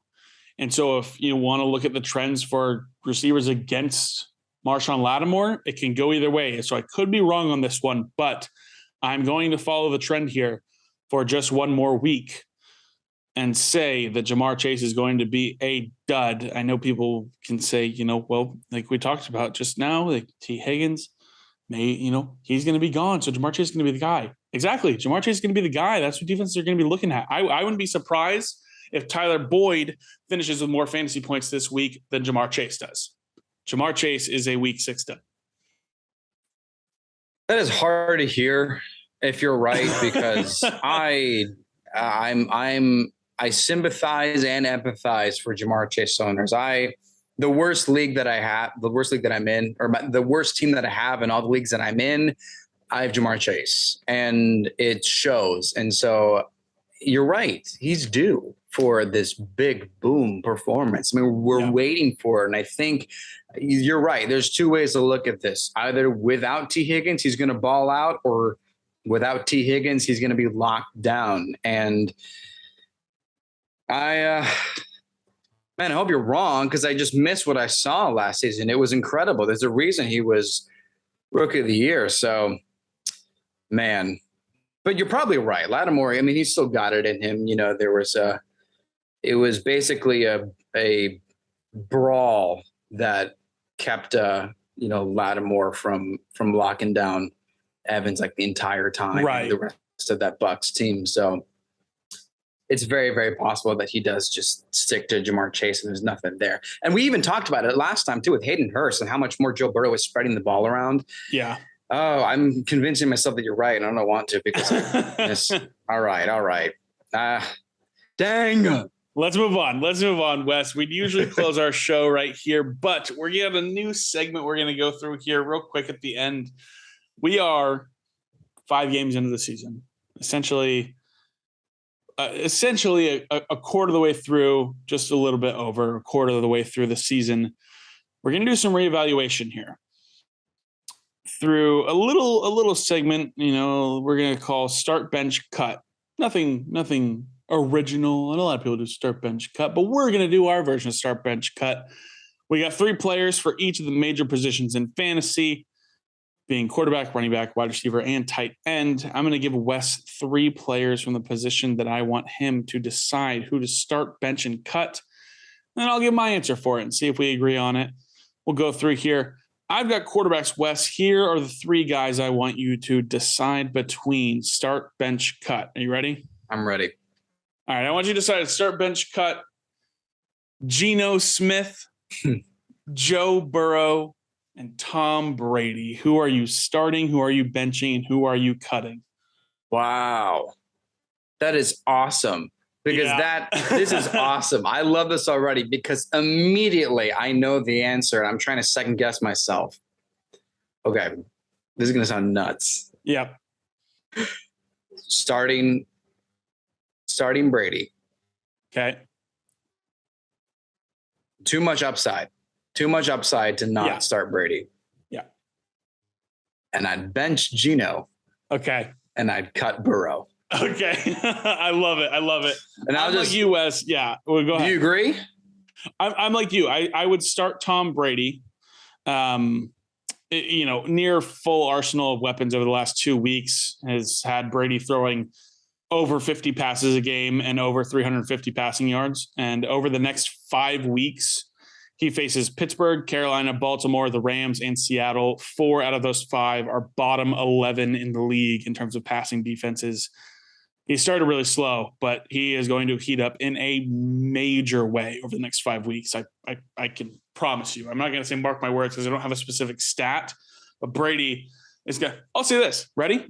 And so if you want to look at the trends for receivers against Marshawn Lattimore, it can go either way. So I could be wrong on this one, but I'm going to follow the trend here for just one more week and say that Jamar Chase is going to be a dud. I know people can say, like we talked about just now, like T. Higgins, he's going to be gone. So Jamar Chase is going to be the guy. Exactly. Jamar Chase is going to be the guy. That's what defenses are going to be looking at. I wouldn't be surprised if Tyler Boyd finishes with more fantasy points this week than Jamar Chase does. Jamar Chase is a week 6 dud. That is hard to hear if you're right, because I sympathize and empathize for Jamar Chase owners. The worst league that I'm in, or the worst team that I have in all the leagues that I'm in, I have Jamar Chase, and it shows. And so you're right. He's due for this big boom performance. I mean, we're waiting for it. And I think you're right. There's 2 ways to look at this. Either without T. Higgins, he's going to ball out, or without T. Higgins, he's going to be locked down. And I hope you're wrong, because I just missed what I saw last season. It was incredible. There's a reason he was Rookie of the Year. So, man. But you're probably right. Lattimore, I mean, he's still got it in him. It was basically a brawl that kept, Lattimore from locking down Evans like the entire time. Right. The rest of that Bucs team. So it's very, very possible that he does just stick to Jamar Chase and there's nothing there. And we even talked about it last time too with Hayden Hurst and how much more Joe Burrow is spreading the ball around. Yeah. Oh, I'm convincing myself that you're right, and I don't want to because all right. Dang. Let's move on, Wes. We'd usually close our show right here, but we're going to have a new segment we're going to go through here real quick at the end. We are 5 games into the season, essentially a quarter of the way through, just a little bit over a quarter of the way through the season. We're going to do some reevaluation here through a little segment, we're going to call start, bench, cut. Nothing original. And a lot of people do start, bench, cut, but we're going to do our version of start, bench, cut. We got 3 players for each of the major positions in fantasy, being quarterback, running back, wide receiver, and tight end. I'm going to give Wes 3 players from the position that I want him to decide who to start, bench, and cut. And then I'll give my answer for it and see if we agree on it. We'll go through here. I've got quarterbacks, Wes. Here are the three guys I want you to decide between. Start, bench, cut. Are you ready? I'm ready. All right. I want you to decide start, bench, cut. Geno Smith, Joe Burrow, and Tom Brady. Who are you starting? Who are you benching? And who are you cutting? Wow. That is awesome. Because this is awesome. I love this already because immediately I know the answer and I'm trying to second guess myself. Okay. This is going to sound nuts. Yep. Starting Brady. Okay. Too much upside to not start Brady. Yeah. And I'd bench Geno. Okay. And I'd cut Burrow. Okay. I love it. And I'm like you, Wes. Yeah. Well, go ahead. Do you agree? I'm like you. I would start Tom Brady. Near full arsenal of weapons over the last 2 weeks has had Brady throwing over 50 passes a game and over 350 passing yards. And over the next 5 weeks, he faces Pittsburgh, Carolina, Baltimore, the Rams, and Seattle. 4 out of those 5 are bottom 11 in the league in terms of passing defenses. He started really slow, but he is going to heat up in a major way over the next 5 weeks. I can promise you. I'm not going to say mark my words because I don't have a specific stat, but Brady is going to – I'll say this. Ready?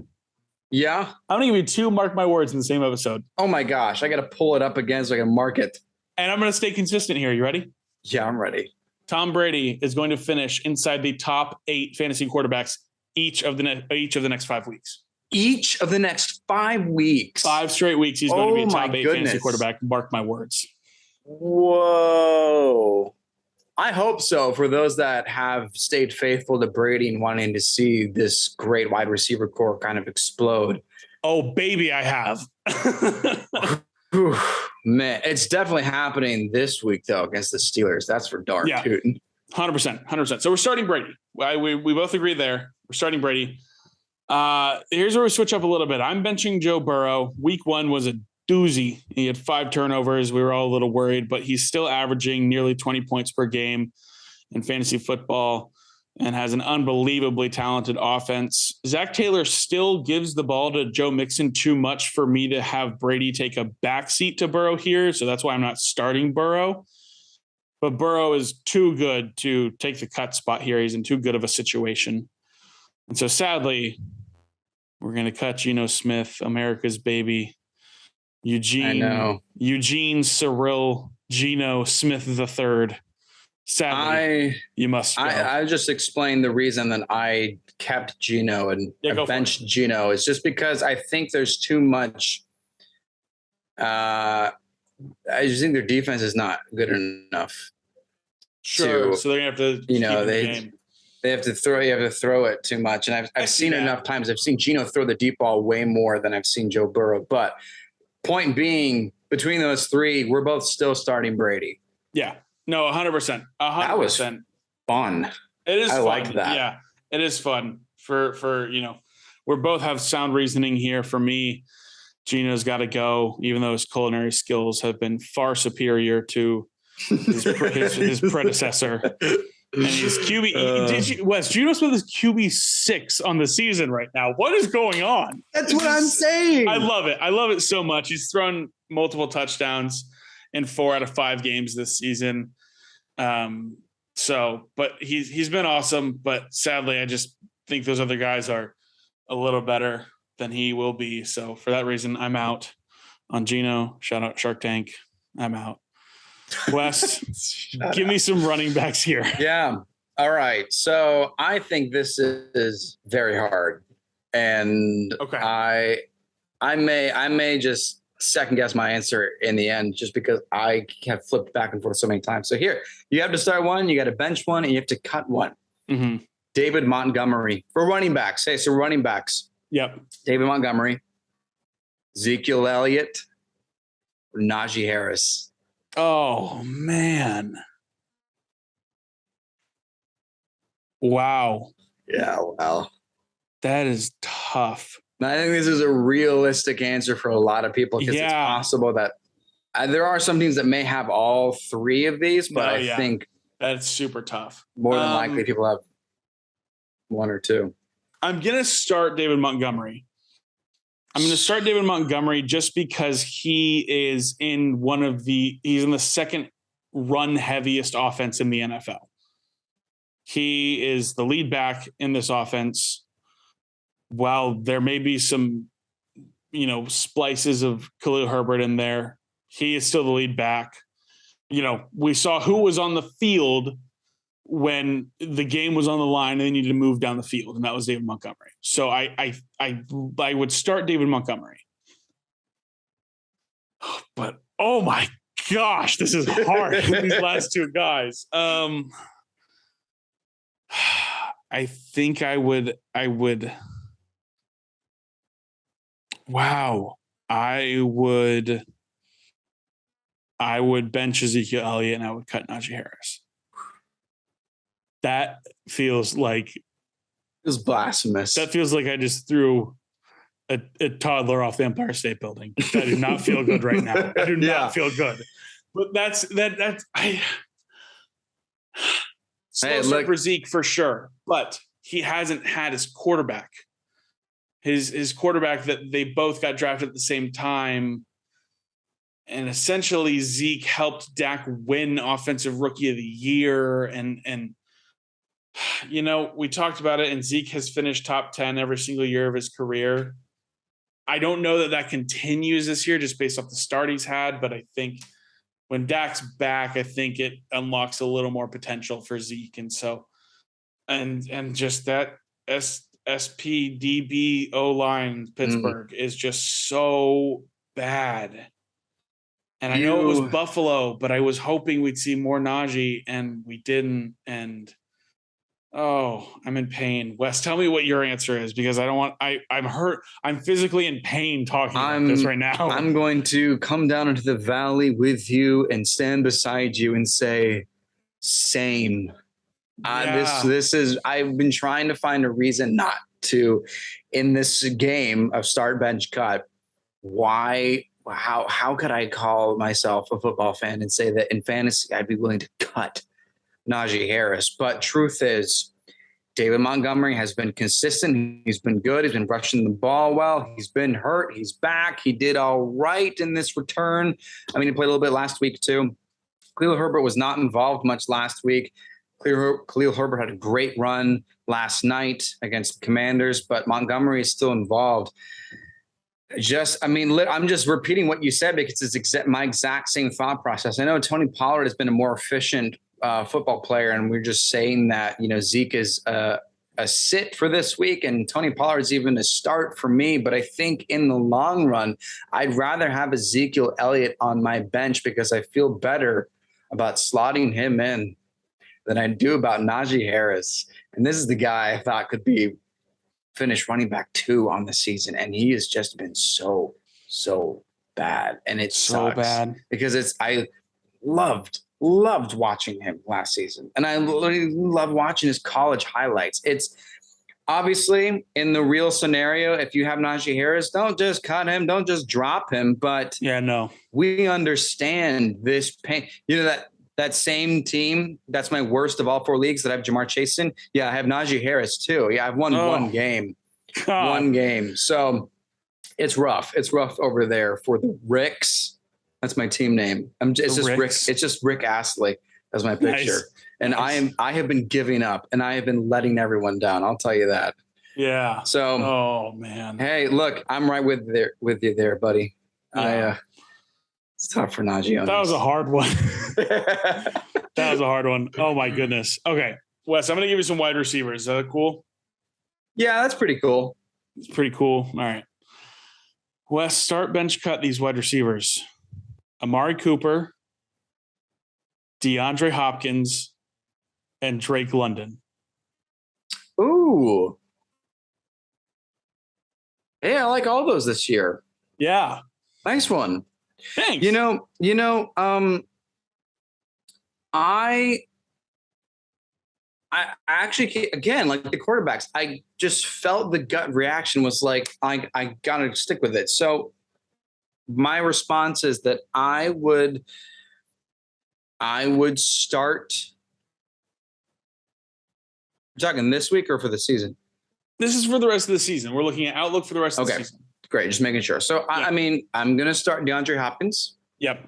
Yeah. I'm going to give you 2 mark my words in the same episode. Oh, my gosh. I got to pull it up again so I can mark it. And I'm going to stay consistent here. You ready? Yeah, I'm ready. Tom Brady is going to finish inside the top 8 fantasy quarterbacks each of the next 5 weeks. Each of the next 5 weeks. 5 straight weeks. He's going to be a top 8 fantasy quarterback. Mark my words. Whoa. I hope so for those that have stayed faithful to Brady and wanting to see this great wide receiver core kind of explode. Oh, baby, I have. Man, it's definitely happening this week, though, against the Steelers. That's for darn tootin'. 100%. So we're starting Brady. We both agree there. We're starting Brady. Here's where we switch up a little bit. I'm benching Joe Burrow. Week 1 was a doozy. He had 5 turnovers. We were all a little worried, but he's still averaging nearly 20 points per game in fantasy football and has an unbelievably talented offense. Zach Taylor still gives the ball to Joe Mixon too much for me to have Brady take a backseat to Burrow here. So that's why I'm not starting Burrow. But Burrow is too good to take the cut spot here. He's in too good of a situation. And so sadly, we're going to cut Geno Smith, America's baby. Eugene Cyril Geno Smith III. Sadly, you must go. I just explained the reason that I kept Geno and benched Geno is just because I think there's too much. I just think their defense is not good enough. Sure. So they're gonna have to, they have to throw. You have to throw it too much, and I've seen it enough times. I've seen Geno throw the deep ball way more than I've seen Joe Burrow. But point being, between those 3, we're both still starting Brady. Yeah. No, 100%. That was fun. It is. I fun. like that. Yeah, it is fun for we both have sound reasoning here. For me, Geno's got to go, even though his culinary skills have been far superior to his predecessor. And he's QB. Wes, Geno Smith is QB 6 on the season right now. What is going on? That's what I'm saying. I love it. I love it so much. He's thrown multiple touchdowns in 4 out of 5 games this season. But he's been awesome. But sadly, I just think those other guys are a little better than he will be. So for that reason, I'm out on Geno. Shout out Shark Tank. I'm out. Wes, give me some running backs here. Yeah. All right. So I think this is very hard. And I may just second guess my answer in the end, just because I have flipped back and forth so many times. So here, you have to start one, you got to bench one, and you have to cut one. Mm-hmm. David Montgomery for running backs. Hey, so running backs. Yep. David Montgomery, Ezekiel Elliott, Najee Harris. Oh, man. Wow. Yeah, well. That is tough. I think this is a realistic answer for a lot of people because it's possible that there are some teams that may have all 3 of these, but I think that's super tough. More than likely people have one or two. I'm going to start David Montgomery. I'm going to start David Montgomery just because he is he's in the second run heaviest offense in the NFL. He is the lead back in this offense. While there may be some, splices of Khalil Herbert in there, he is still the lead back. We saw who was on the field when the game was on the line and they needed to move down the field, and that was David Montgomery. So I would start David Montgomery. But oh my gosh, this is hard with these last two guys. I think I would bench Ezekiel Elliott and I would cut Najee Harris. That feels like it's blasphemous. That feels like I just threw a toddler off the Empire State Building. I do not feel good right now. I do not feel good. But that's slow start for Zeke for sure. But he hasn't had his quarterback. His quarterback that they both got drafted at the same time. And essentially Zeke helped Dak win Offensive Rookie of the Year. And we talked about it, and Zeke has finished top 10 every single year of his career. I don't know that continues this year just based off the start he's had, but I think when Dak's back, I think it unlocks a little more potential for Zeke. And so, and just that SPDB O-line Pittsburgh is just so bad. And I know it was Buffalo, but I was hoping we'd see more Najee, and we didn't. And I'm in pain. Wes, tell me what your answer is, because I'm hurt. I'm physically in pain talking about this right now. I'm going to come down into the valley with you and stand beside you and say, same. This is, I've been trying to find a reason not to, in this game of start, bench, cut. Why? How could I call myself a football fan and say that in fantasy I'd be willing to cut Najee Harris? But truth is, David Montgomery has been consistent. He's been good. He's been rushing the ball well. He's been hurt. He's back. He did all right in this return. I mean, he played a little bit last week too. Khalil Herbert was not involved much last week. Khalil Herbert had a great run last night against the Commanders, but Montgomery is still involved. I'm just repeating what you said because it's my exact same thought process. I know Tony Pollard has been a more efficient football player, and we're just saying that, Zeke is a sit for this week, and Tony Pollard's even a start for me. But I think in the long run, I'd rather have Ezekiel Elliott on my bench because I feel better about slotting him in than I do about Najee Harris. And this is the guy I thought could be finished running back 2 on the season, and he has just been so bad, and it's so bad because I loved watching him last season, and I love watching his college highlights. It's obviously in the real scenario, if you have Najee Harris, don't just cut him, don't just drop him. But we understand this pain. That same team, that's my worst of all 4 leagues that I have Jamar Chase in. Yeah, I have Najee Harris too. Yeah, I've won one game. One game. So it's rough. It's rough over there for the Ricks. That's my team name. It's just Rick. It's just Rick Astley as my picture. Nice. And nice. I have been giving up, and I have been letting everyone down. I'll tell you that. Yeah. So, oh man. Hey, look, I'm right with you there, buddy. Yeah. It's tough for Najee. That was a hard one. That was a hard one. Oh my goodness. Okay, Wes, I'm going to give you some wide receivers. Is that cool? Yeah, that's pretty cool. It's pretty cool. All right. Wes, start, bench, cut these wide receivers. Amari Cooper, DeAndre Hopkins, and Drake London. Ooh. Yeah, I like all those this year. Yeah. Nice one. Thanks. I actually, again, like the quarterbacks, I just felt the gut reaction was like, I got to stick with it. So my response is that I would start talking this week or for the season? This is for the rest of the season. We're looking at outlook for the rest of the season. Great. Just making sure. So, I mean, I'm going to start DeAndre Hopkins. Yep.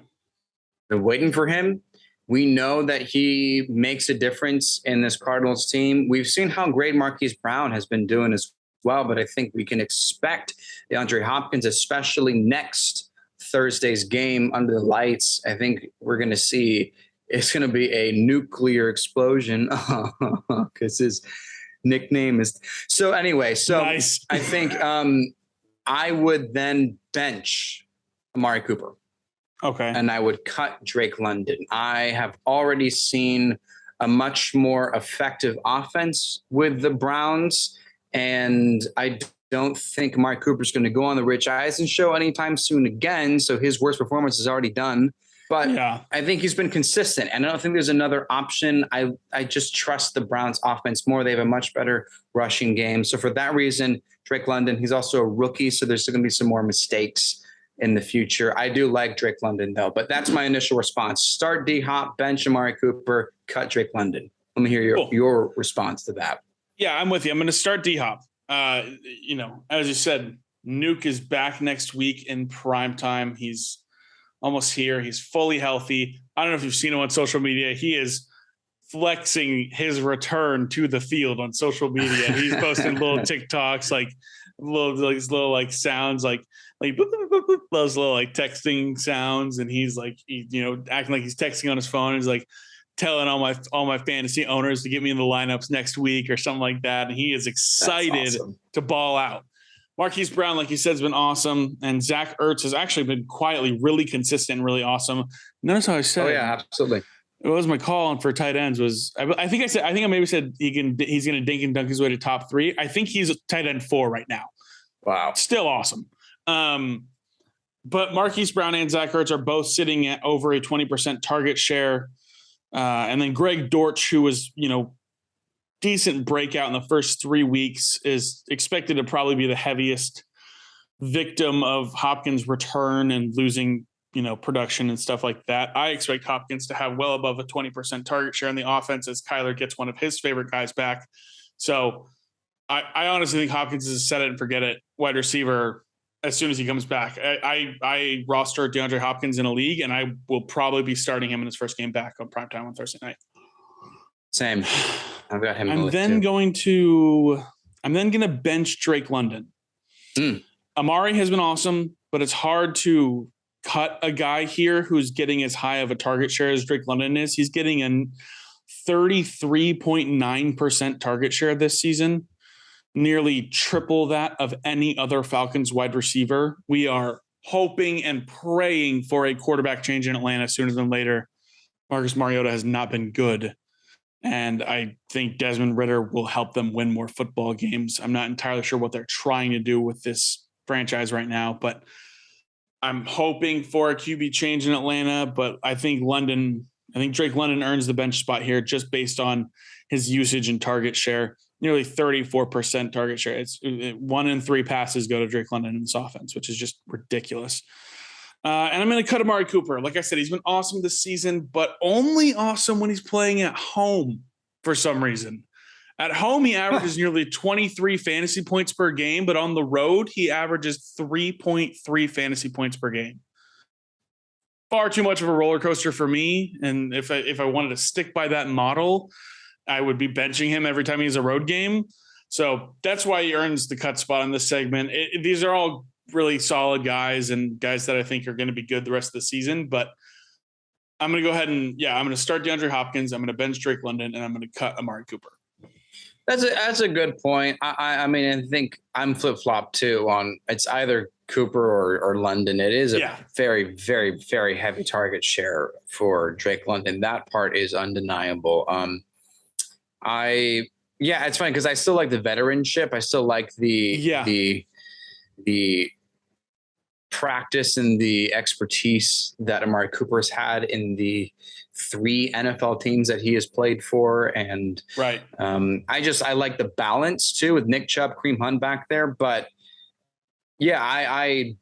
Been waiting for him. We know that he makes a difference in this Cardinals team. We've seen how great Marquise Brown has been doing as well, but I think we can expect DeAndre Hopkins, especially next Thursday's game under the lights. I think we're going to see it's going to be a nuclear explosion because his nickname is. So anyway, nice. I think I would then bench Amari Cooper. Okay. And I would cut Drake London. I have already seen a much more effective offense with the Browns, and I don't think Amari Cooper is going to go on the Rich Eisen show anytime soon again. So his worst performance is already done. But I think he's been consistent, and I don't think there's another option. I just trust the Browns offense more. They have a much better rushing game. So for that reason, Drake London, he's also a rookie, so there's going to be some more mistakes in the future. I do like Drake London, though, but that's my initial response. Start D-Hop, bench Amari Cooper, cut Drake London. Let me hear your response to that. Yeah, I'm with you. I'm going to start D-Hop. As you said, Nuke is back next week in prime time. He's almost here. He's fully healthy. I don't know if you've seen him on social media. He is flexing his return to the field on social media. He's posting little TikToks, little sounds, like boop, boop, boop, boop, those little texting sounds, and he's acting like he's texting on his phone. He's like telling all my fantasy owners to get me in the lineups next week or something like that. And he is excited to ball out. Marquise Brown, like you said, has been awesome, and Zach Ertz has actually been quietly really consistent and really awesome. Notice how I said, "Oh yeah, absolutely." It was my call on for tight ends. I think I maybe said he's going to dink and dunk his way to top 3. I think he's tight end 4 right now. Wow, still awesome. But Marquise Brown and Zach Ertz are both sitting at over a 20% target share. And then Greg Dortch, who was, decent breakout in the first 3 weeks, is expected to probably be the heaviest victim of Hopkins' return and losing, production and stuff like that. I expect Hopkins to have well above a 20% target share in the offense as Kyler gets one of his favorite guys back. So I honestly think Hopkins is a set it and forget it wide receiver as soon as he comes back. I roster DeAndre Hopkins in a league, and I will probably be starting him in his first game back on primetime on Thursday night. Same. I've got him. I'm then going to bench Drake London. Amari has been awesome, but it's hard to cut a guy here who's getting as high of a target share as Drake London is. He's getting a 33.9% target share this season, nearly triple that of any other Falcons wide receiver. We are hoping and praying for a quarterback change in Atlanta sooner than later. Marcus Mariota has not been good, and I think Desmond Ridder will help them win more football games. I'm not entirely sure what they're trying to do with this franchise right now, but I'm hoping for a QB change in Atlanta. But I think Drake London earns the bench spot here just based on his usage and target share. Nearly 34% target share. It's 1 in 3 passes go to Drake London in this offense, which is just ridiculous. And I'm going to cut Amari Cooper. Like I said, he's been awesome this season, but only awesome when he's playing at home for some reason. At home, he averages nearly 23 fantasy points per game, but on the road, he averages 3.3 fantasy points per game. Far too much of a roller coaster for me. And if I wanted to stick by that model, I would be benching him every time he has a road game. So that's why he earns the cut spot in this segment. These are all really solid guys and guys that I think are going to be good the rest of the season. But I'm going to go ahead and, I'm going to start DeAndre Hopkins. I'm going to bench Drake London, and I'm going to cut Amari Cooper. That's a good point. I mean, I think I'm flip-flop too on it's either Cooper or London. It is a very, very, very heavy target share for Drake London. That part is undeniable. It's funny because I still like the veteranship. I still like the practice and the expertise that Amari Cooper has had in the 3 NFL teams that he has played for. And I like the balance too with Nick Chubb, Kareem Hunt back there. But I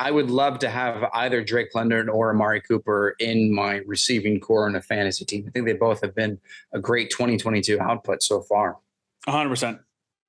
would love to have either Drake London or Amari Cooper in my receiving core in a fantasy team. I think they both have been a great 2022 output so far. 100%.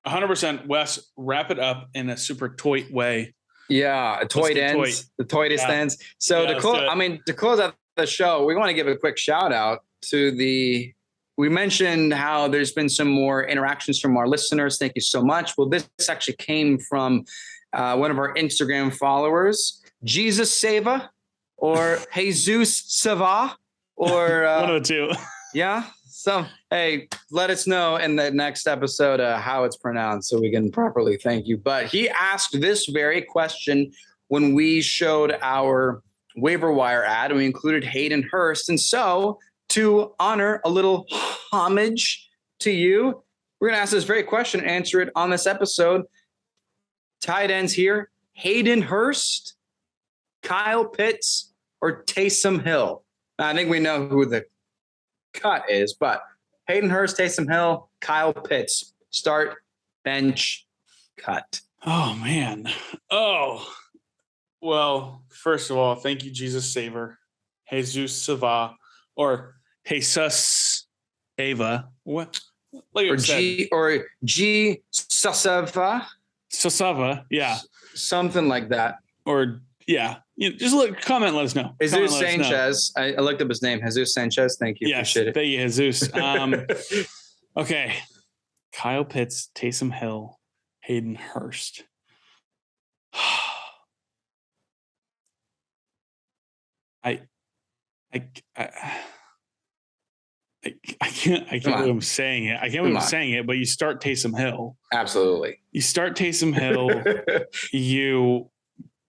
100%. Wes, wrap it up in a super toit way. Yeah, toit ends. The toitest ends. So to close out the show, we want to give a quick shout out to we mentioned how there's been some more interactions from our listeners. Thank you so much. Well, this actually came from one of our Instagram followers, Jesus Seva or Jesus Sava or one of the two. Yeah. So, hey, let us know in the next episode how it's pronounced so we can properly thank you. But he asked this very question when we showed our waiver wire ad and we included Hayden Hurst. And so to honor a little homage to you, we're going to ask this very question and answer it on this episode. Tight ends here, Hayden Hurst, Kyle Pitts, or Taysom Hill. Now, I think we know who the cut is, but Hayden Hurst, Taysom Hill, Kyle Pitts, start, bench, cut. Oh, man. Oh, well, first of all, thank you, Jesus Saver, Jesus Sava, or Jesus Ava. What? Like or G Sasava. Sasava, yeah. Something like that. Or, yeah. Just comment, let us know. Jesus Sanchez. I looked up his name. Jesus Sanchez. Thank you. Yes, thank you, Jesus. Okay. Kyle Pitts, Taysom Hill, Hayden Hurst. I can't believe I'm saying it. I can't believe I'm saying it, but you start Taysom Hill. Absolutely. You start Taysom Hill, you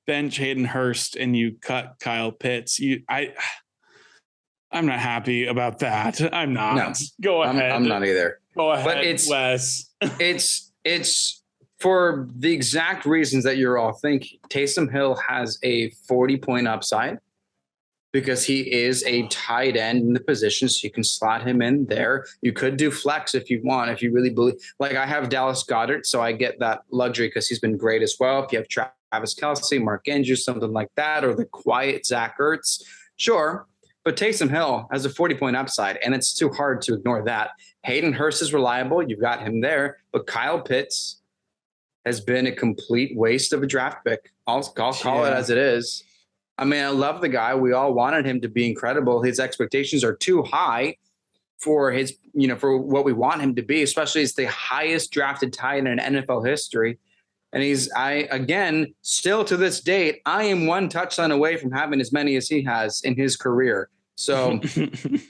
bench Hayden Hurst, and you cut Kyle Pitts. I'm not happy about that. I'm not. No, Go ahead. I'm not either. Go ahead, Wes. It's for the exact reasons that you're all thinking. Taysom Hill has a 40-point upside because he is a tight end in the position, so you can slot him in there. You could do flex if you want, if you really believe. Like I have Dallas Goedert, so I get that luxury because he's been great as well. If you have Travis Kelce, Mckenzie, something like that, or the quiet Zach Ertz, sure. But Taysom Hill has a 40-point upside, and it's too hard to ignore that. Hayden Hurst is reliable. You've got him there. But Kyle Pitts has been a complete waste of a draft pick. I'll call it as it is. I mean, I love the guy. We all wanted him to be incredible. His expectations are too high for his, for what we want him to be, especially as the highest drafted tight end in NFL history. And still to this date, I am one touchdown away from having as many as he has in his career. So the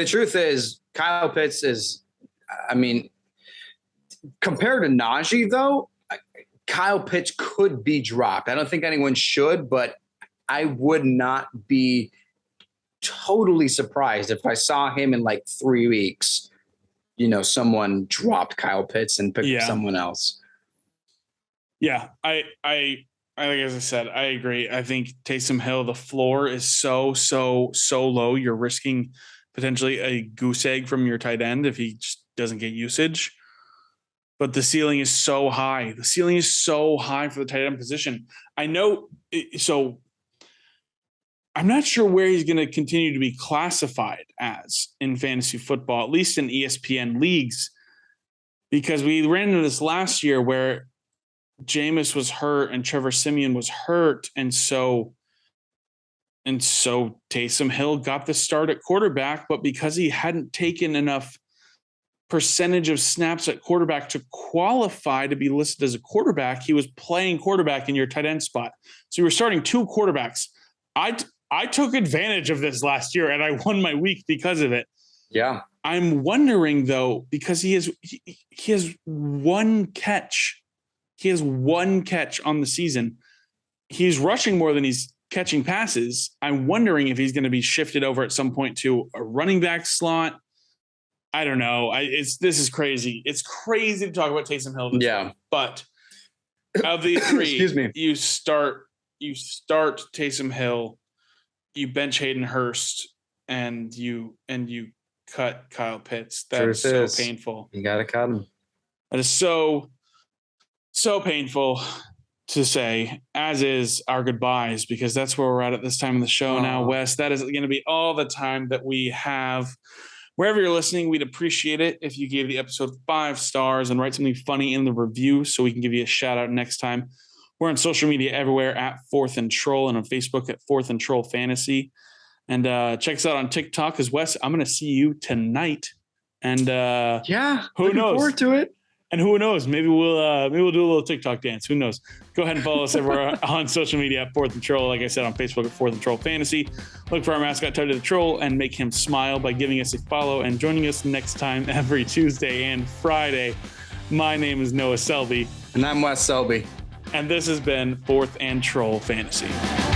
truth is Kyle Pitts is, compared to Najee though, Kyle Pitts could be dropped. I don't think anyone should, but I would not be totally surprised if I saw him in like 3 weeks, someone dropped Kyle Pitts and picked someone else. Yeah. I as I said, I agree. I think Taysom Hill, the floor is so low. You're risking potentially a goose egg from your tight end if he just doesn't get usage. But the ceiling is so high. The ceiling is so high for the tight end position. I know. So I'm not sure where he's going to continue to be classified as in fantasy football, at least in ESPN leagues, because we ran into this last year where Jameis was hurt and Trevor Siemian was hurt. And so Taysom Hill got the start at quarterback, but because he hadn't taken enough percentage of snaps at quarterback to qualify to be listed as a quarterback, he was playing quarterback in your tight end spot. So you were starting two quarterbacks. I took advantage of this last year and I won my week because of it. Yeah. I'm wondering though, because he has one catch. He has one catch on the season. He's rushing more than he's catching passes. I'm wondering if he's going to be shifted over at some point to a running back slot. I don't know. This is crazy. It's crazy to talk about Taysom Hill. Yeah. But of the three, excuse me, you start Taysom Hill, you bench Hayden Hurst, and you cut Kyle Pitts. That is so painful. You gotta cut him. That is so painful to say, as is our goodbyes, because that's where we're at this time of the show now, Wes. That is going to be all the time that we have. Wherever you're listening, we'd appreciate it if you gave the episode 5 stars and write something funny in the review so we can give you a shout out next time. We're on social media everywhere at 4th and Troll, and on Facebook at 4th and Troll Fantasy. And check us out on TikTok, because Wes, I'm going to see you tonight. And who knows? Forward to it. And who knows? Maybe we'll do a little TikTok dance. Who knows? Go ahead and follow us everywhere on social media at 4th and Troll. Like I said, on Facebook at 4th and Troll Fantasy. Look for our mascot, Titled the Troll, and make him smile by giving us a follow and joining us next time every Tuesday and Friday. My name is Noah Selby. And I'm Wes Selby. And this has been 4th and Troll Fantasy.